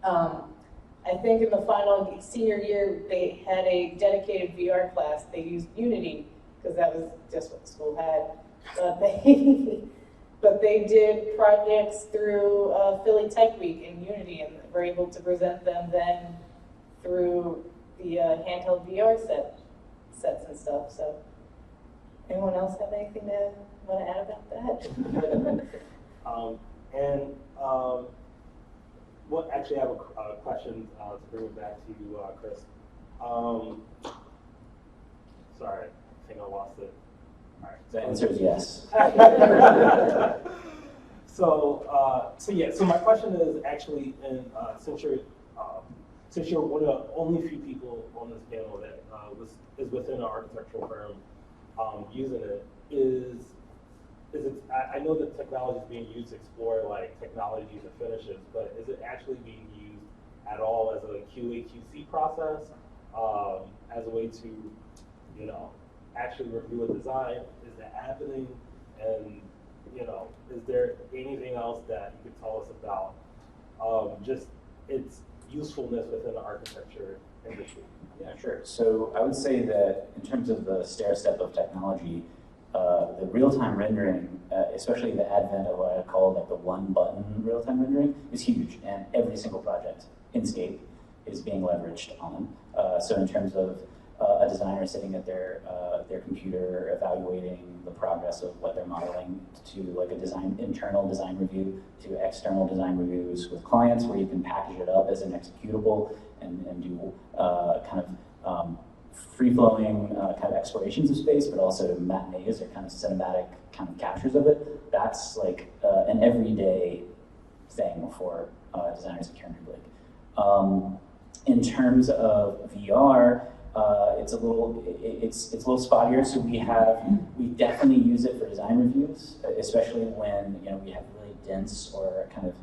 I think in the final senior year, they had a dedicated VR class. They used Unity because that was just what the school had. But they did projects through Philly Tech Week in Unity and were able to present them then through the handheld VR sets and stuff. So, anyone else have anything to want to add about that? Well, actually, I have a question to bring it back to you, Chris. Sorry, I think I lost it. All right. The answer is yes. So my question is actually, since you're one of the only few people on this panel that is within an architectural firm using it, I know that technology is being used to explore like technologies and finishes, but is it actually being used at all as a QA/QC process, as a way to, actually review a design? Is that happening? And is there anything else that you could tell us about just its usefulness within the architecture industry? Yeah, sure. So I would say that in terms of the stair step of technology, the real-time rendering, especially the advent of what I call like the one-button real-time rendering, is huge, and every single project Inkscape is being leveraged on. So in terms of a designer sitting at their computer evaluating the progress of what they're modeling, to like a internal design review, to external design reviews with clients, where you can package it up as an executable and do kind of free-flowing kind of explorations of space, but also matinees or kind of cinematic kind of captures of it. That's like an everyday thing for designers at Karen Blake. In terms of VR, it's a little spottier. So we definitely use it for design reviews, especially when we have really dense or kind of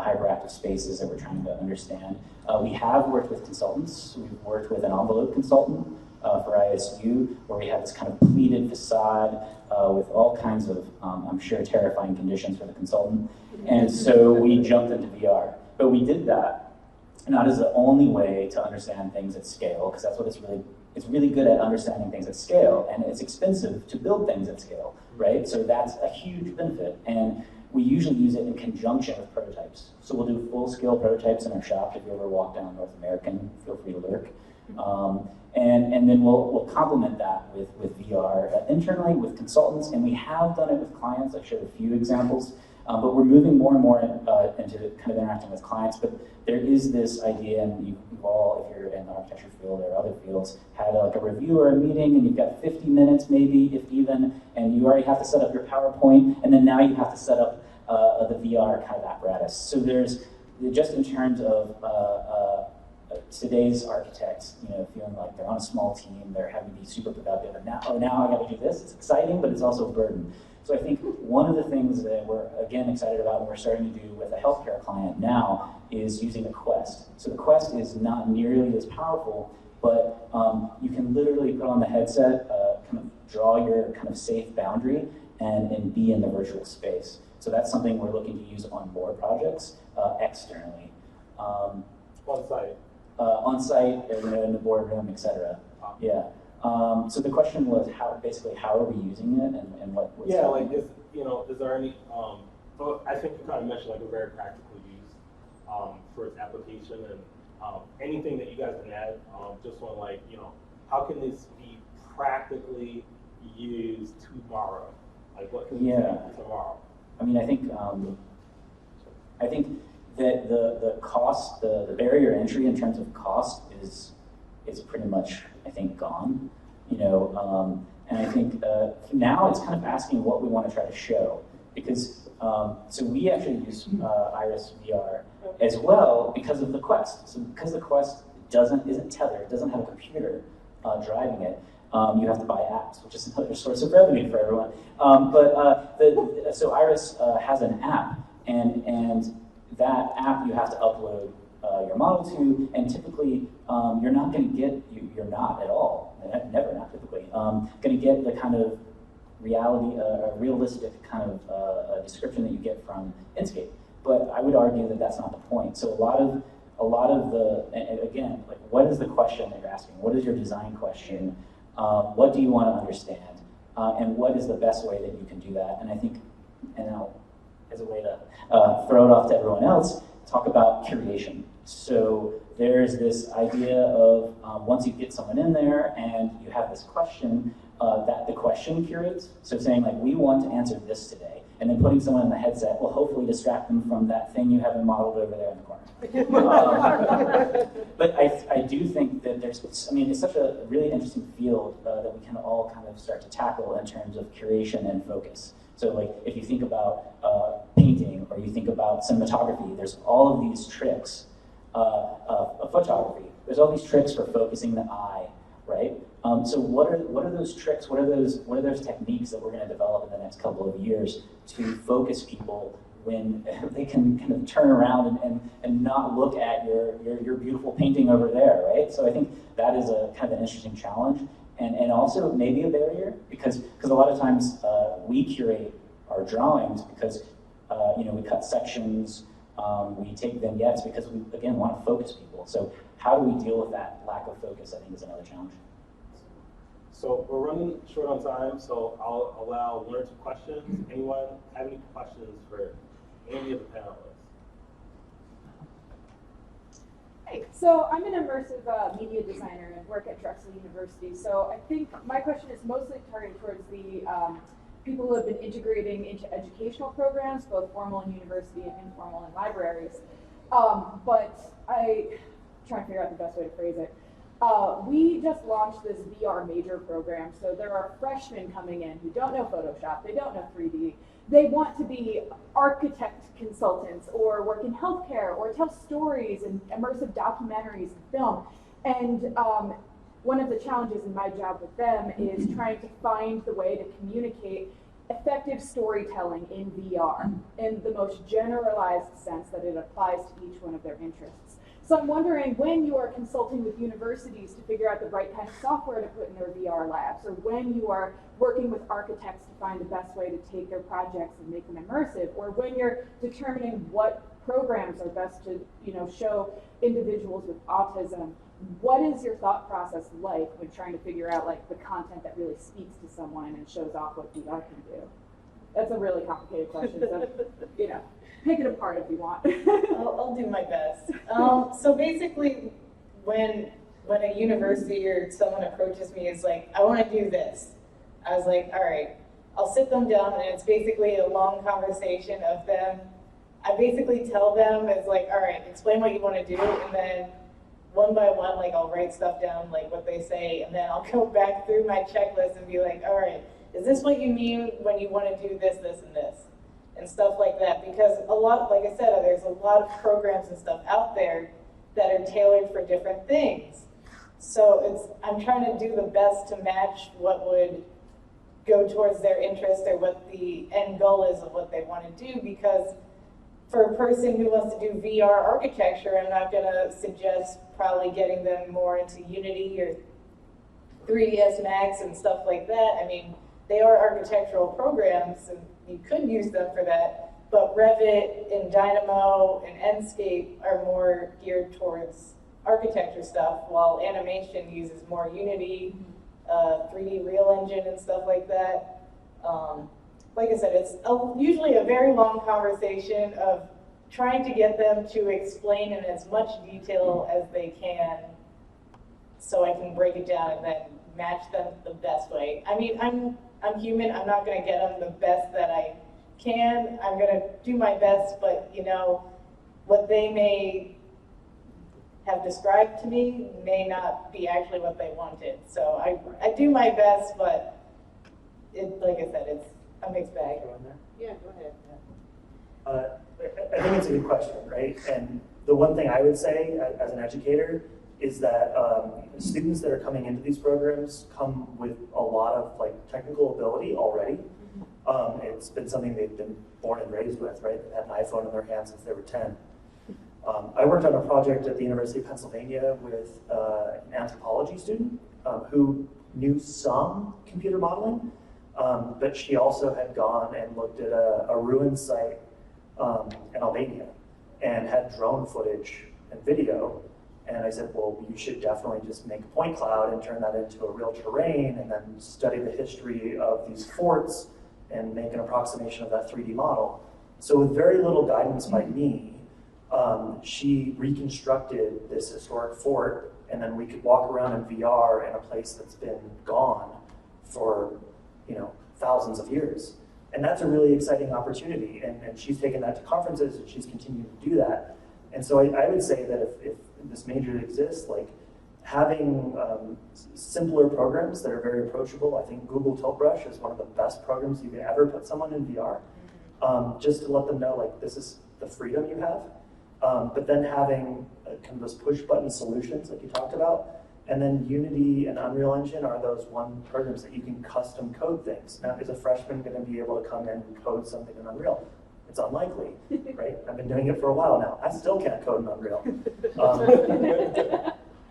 hyperactive spaces that we're trying to understand. We have worked with consultants. We've worked with an envelope consultant for ISU, where we have this kind of pleated facade with all kinds of, I'm sure, terrifying conditions for the consultant. And so we jumped into VR. But we did that not as the only way to understand things at scale, because that's what it's really good at, understanding things at scale, and it's expensive to build things at scale, right? So that's a huge benefit. And we usually use it in conjunction with prototypes. So we'll do full-scale prototypes in our shop. If you ever walk down North American, feel free to lurk. And then we'll complement that with VR internally with consultants, and we have done it with clients. I showed a few examples, but we're moving more and more into kind of interacting with clients. But there is this idea, and you've all, if you're in the architecture field or other fields, had like a review or a meeting, and you've got 50 minutes maybe, if even, and you already have to set up your PowerPoint, and then now you have to set up the VR kind of apparatus. So there's, just in terms of today's architects, feeling like they're on a small team, they're having to be super productive, and now I got to do this. It's exciting, but it's also a burden. So I think one of the things that we're, again, excited about and we're starting to do with a healthcare client now is using the Quest. So the Quest is not nearly as powerful, but you can literally put on the headset, kind of draw your kind of safe boundary and be in the virtual space. So that's something we're looking to use on more projects externally. On site. On site, in the boardroom, etc. Yeah. So the question was how are we using it and what? Yeah, like is there any? But I think you kind of mentioned like a very practical use for its application, and anything that you guys can add just on like how can this be practically used tomorrow? Like what can we do tomorrow? I mean, I think that the cost, the barrier to entry in terms of cost is pretty much, I think, gone. And I think now it's kind of asking what we want to try to show, because so we actually use Iris VR as well because of the Quest. So because the Quest isn't tethered, doesn't have a computer driving it. You have to buy apps, which is another source of revenue for everyone. So Iris has an app, and that app you have to upload your model to, and typically you're not going to get, you're not at all, never, not typically, going to get the kind of realistic kind of description that you get from Inkscape. But I would argue that that's not the point. So a lot of the, and again, like what is the question that you're asking? What is your design question? What do you want to understand? And what is the best way that you can do that? And I think, and now as a way to throw it off to everyone else, talk about curation. So there's this idea of once you get someone in there and you have this question, that the question curates. So saying like, we want to answer this today, and then putting someone in the headset will hopefully distract them from that thing you haven't modeled over there in the corner. But I do think that it's such a really interesting field that we can all kind of start to tackle in terms of curation and focus. So like if you think about painting or you think about cinematography, there's all of these tricks of photography. There's all these tricks for focusing the eye, right? So what are those tricks? What are those techniques that we're going to develop in the next couple of years to focus people when they can kind of turn around and not look at your beautiful painting over there, right? So I think that is a kind of an interesting challenge, and also maybe a barrier because a lot of times we curate our drawings because we cut sections, we take vignettes because we again want to focus people. So how do we deal with that lack of focus? I think is another challenge. So we're running short on time, so I'll allow one or two questions. Anyone have any questions for any of the panelists? So I'm an immersive media designer and work at Drexel University. So I think my question is mostly targeted towards the people who have been integrating into educational programs, both formal in university and informal in libraries. But I'm trying to figure out the best way to phrase it. We just launched this VR major program. So there are freshmen coming in who don't know Photoshop, they don't know 3D. They want to be architect consultants or work in healthcare or tell stories and immersive documentaries and film. And one of the challenges in my job with them is trying to find the way to communicate effective storytelling in VR in the most generalized sense that it applies to each one of their interests. So I'm wondering, when you are consulting with universities to figure out the right kind of software to put in their VR labs, or when you are working with architects to find the best way to take their projects and make them immersive, or when you're determining what programs are best to, show individuals with autism, what is your thought process like when trying to figure out like the content that really speaks to someone and shows off what VR can do? That's a really complicated question. So, pick it apart if you want. I'll do my best. So basically, when a university or someone approaches me, is like, I want to do this. I was like, all right, I'll sit them down, and it's basically a long conversation of them. I basically tell them, it's like, all right, explain what you want to do, and then one by one, like I'll write stuff down, like what they say, and then I'll go back through my checklist and be like, all right, is this what you mean when you want to do this, this, and this? And stuff like that, because a lot, like I said, there's a lot of programs and stuff out there that are tailored for different things. So I'm trying to do the best to match what would go towards their interest or what the end goal is of what they want to do, because for a person who wants to do VR architecture, I'm not going to suggest probably getting them more into Unity or 3ds Max and stuff like that. I mean, they are architectural programs, and you could use them for that, but Revit and Dynamo and Enscape are more geared towards architecture stuff, while animation uses more Unity, 3D Real Engine and stuff like that. Like I said, it's usually a very long conversation of trying to get them to explain in as much detail as they can so I can break it down and then match them the best way. I mean, I'm human. I'm not going to get them the best that I can. I'm going to do my best, but what they may have described to me may not be actually what they wanted. So I do my best, but like I said, it's a mixed bag. Yeah, go ahead. I think it's a good question, right? And the one thing I would say as an educator is that students that are coming into these programs come with a lot of technical ability already. It's been something they've been born and raised with, right? They've had an iPhone in their hands since they were 10. I worked on a project at the University of Pennsylvania with an anthropology student who knew some computer modeling, but she also had gone and looked at a ruin site in Albania and had drone footage and video. And I said, well, you should definitely just make a point cloud and turn that into a real terrain and then study the history of these forts and make an approximation of that 3D model. So with very little guidance by me, she reconstructed this historic fort, and then we could walk around in VR in a place that's been gone for thousands of years. And that's a really exciting opportunity, and she's taken that to conferences, and she's continued to do that. And so I would say that if this major exists, having simpler programs that are very approachable. I think Google Tilt Brush is one of the best programs you can ever put someone in VR, just to let them know this is the freedom you have. But then having kind of those push button solutions like you talked about, and then Unity and Unreal Engine are those one programs that you can custom code things. Now, is a freshman going to be able to come in and code something in Unreal? It's unlikely, right? I've been doing it for a while now. I still can't code in Unreal.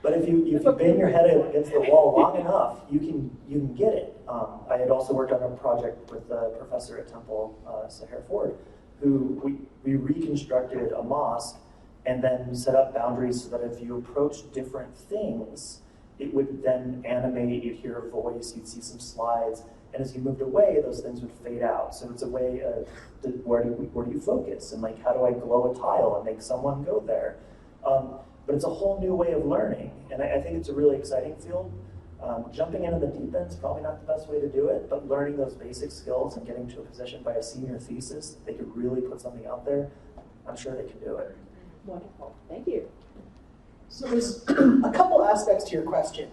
But if you bang your head against the wall long enough, you can get it. I had also worked on a project with a professor at Temple, Sahar Ford, who we reconstructed a mosque and then set up boundaries so that if you approach different things, it would then animate, you'd hear a voice, you'd see some slides, and as you moved away, those things would fade out. So it's a way of where do you focus, and how do I glow a tile and make someone go there? but it's a whole new way of learning, and I think it's a really exciting field. Jumping into the deep end is probably not the best way to do it, but learning those basic skills and getting to a position by a senior thesis, they could really put something out there. I'm sure they can do it. Wonderful. Thank you. So there's a couple aspects to your question.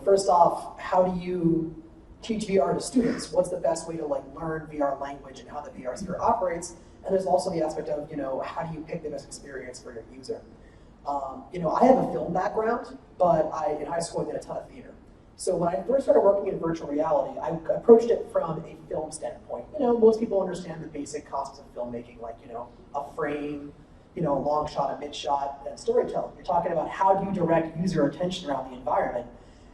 First off, how do you teach VR to students? What's the best way to learn VR language and how the VR sphere operates? And there's also the aspect of, how do you pick the best experience for your user? I have a film background, but in high school I did a ton of theater. So when I first started working in virtual reality, I approached it from a film standpoint. Most people understand the basic concepts of filmmaking, like, a frame, a long shot, a mid shot, and storytelling. You're talking about how do you direct user attention around the environment.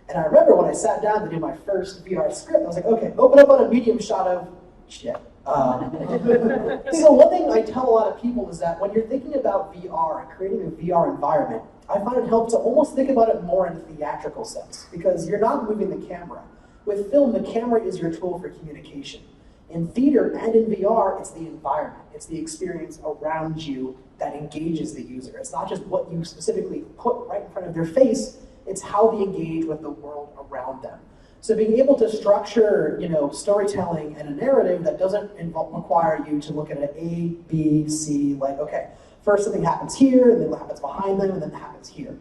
And I remember when I sat down to do my first VR script, I was like, okay, open up on a medium shot of shit. So one thing I tell a lot of people is that when you're thinking about VR and creating a VR environment, I find it helps to almost think about it more in a theatrical sense, because you're not moving the camera. With film, the camera is your tool for communication. In theater and in VR, it's the environment. It's the experience around you that engages the user. It's not just what you specifically put right in front of their face, it's how they engage with the world around them. So being able to structure, storytelling and a narrative that doesn't require you to look at an A, B, C, okay, first something happens here, and then what happens behind them, and then it happens here.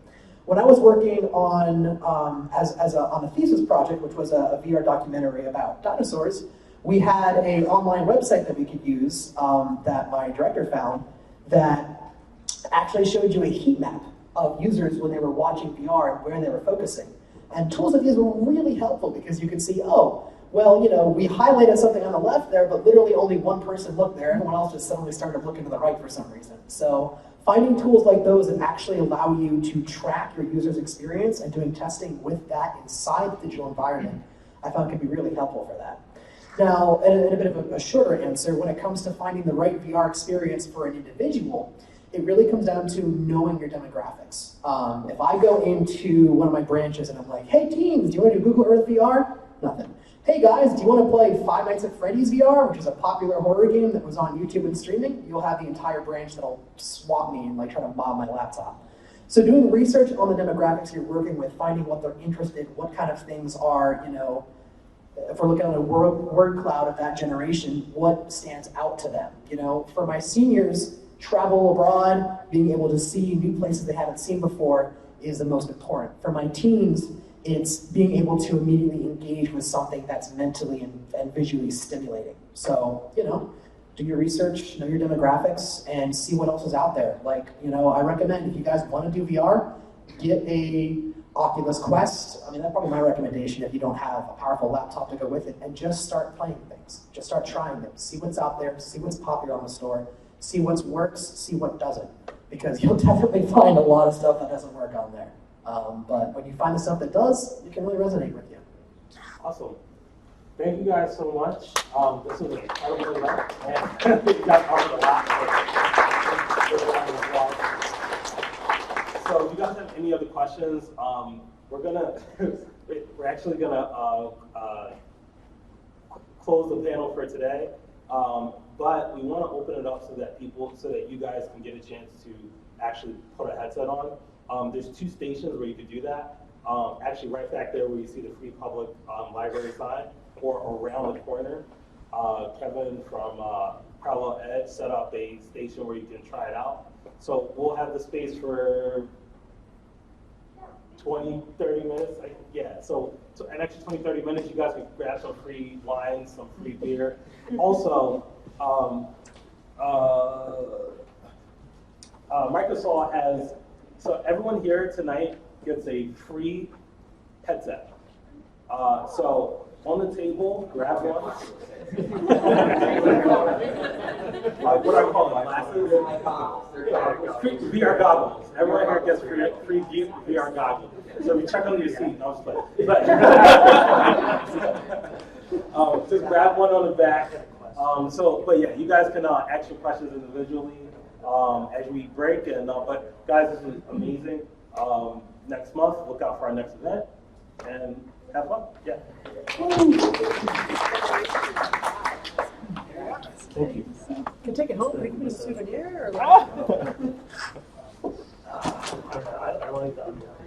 When I was working on on a thesis project, which was a VR documentary about dinosaurs, we had an online website that we could use that my director found that actually showed you a heat map of users when they were watching VR and where they were focusing. And tools like these were really helpful because you could see, we highlighted something on the left there, but literally only one person looked there. Everyone else just suddenly started looking to the right for some reason. So finding tools like those that actually allow you to track your user's experience and doing testing with that inside the digital environment, I found can be really helpful for that. Now, in a bit of a shorter answer, when it comes to finding the right VR experience for an individual, it really comes down to knowing your demographics. If I go into one of my branches and I'm like, hey teens, do you want to do Google Earth VR? Nothing. Hey guys, do you want to play Five Nights at Freddy's VR, which is a popular horror game that was on YouTube and streaming? You'll have the entire branch that'll swap me and try to mob my laptop. So doing research on the demographics you're working with, finding what they're interested, what kind of things are, if we're looking at a word cloud of that generation, what stands out to them? For my seniors, travel abroad, being able to see new places they haven't seen before is the most important. For my teens, it's being able to immediately engage with something that's mentally and visually stimulating. So, do your research, know your demographics, and see what else is out there. I recommend if you guys want to do VR, get a Oculus Quest. That's probably my recommendation if you don't have a powerful laptop to go with it, and just start playing things. Just start trying them. See what's out there, see what's popular on the store, see what works, see what doesn't, because you'll definitely find a lot of stuff that doesn't work on there. But when you find the stuff that does, it can really resonate with you. Awesome. Thank you guys so much. This was an incredible event, and you guys covered a lot. So if you guys have any other questions, we're actually gonna close the panel for today. But we want to open it up so that you guys can get a chance to actually put a headset on. There's 2 stations where you could do that. Actually, right back there where you see the Free Public Library sign, or around the corner. Kevin from Parallel Edge set up a station where you can try it out. So we'll have the space for 20, 30 minutes. So an extra 20, 30 minutes, you guys can grab some free wine, some free beer. Also, Microsoft has, so everyone here tonight gets a free headset. So on the table, grab one. What I call it, glasses? Free VR goggles. Everyone here gets free VR goggles. So if you check under your seat, no, just play. But just grab one on the back. But yeah, you guys can ask your questions individually as we break. But guys, this is amazing. Next month, look out for our next event and have fun. Yeah. Thank you. You can take it home. We can put a souvenir or like that.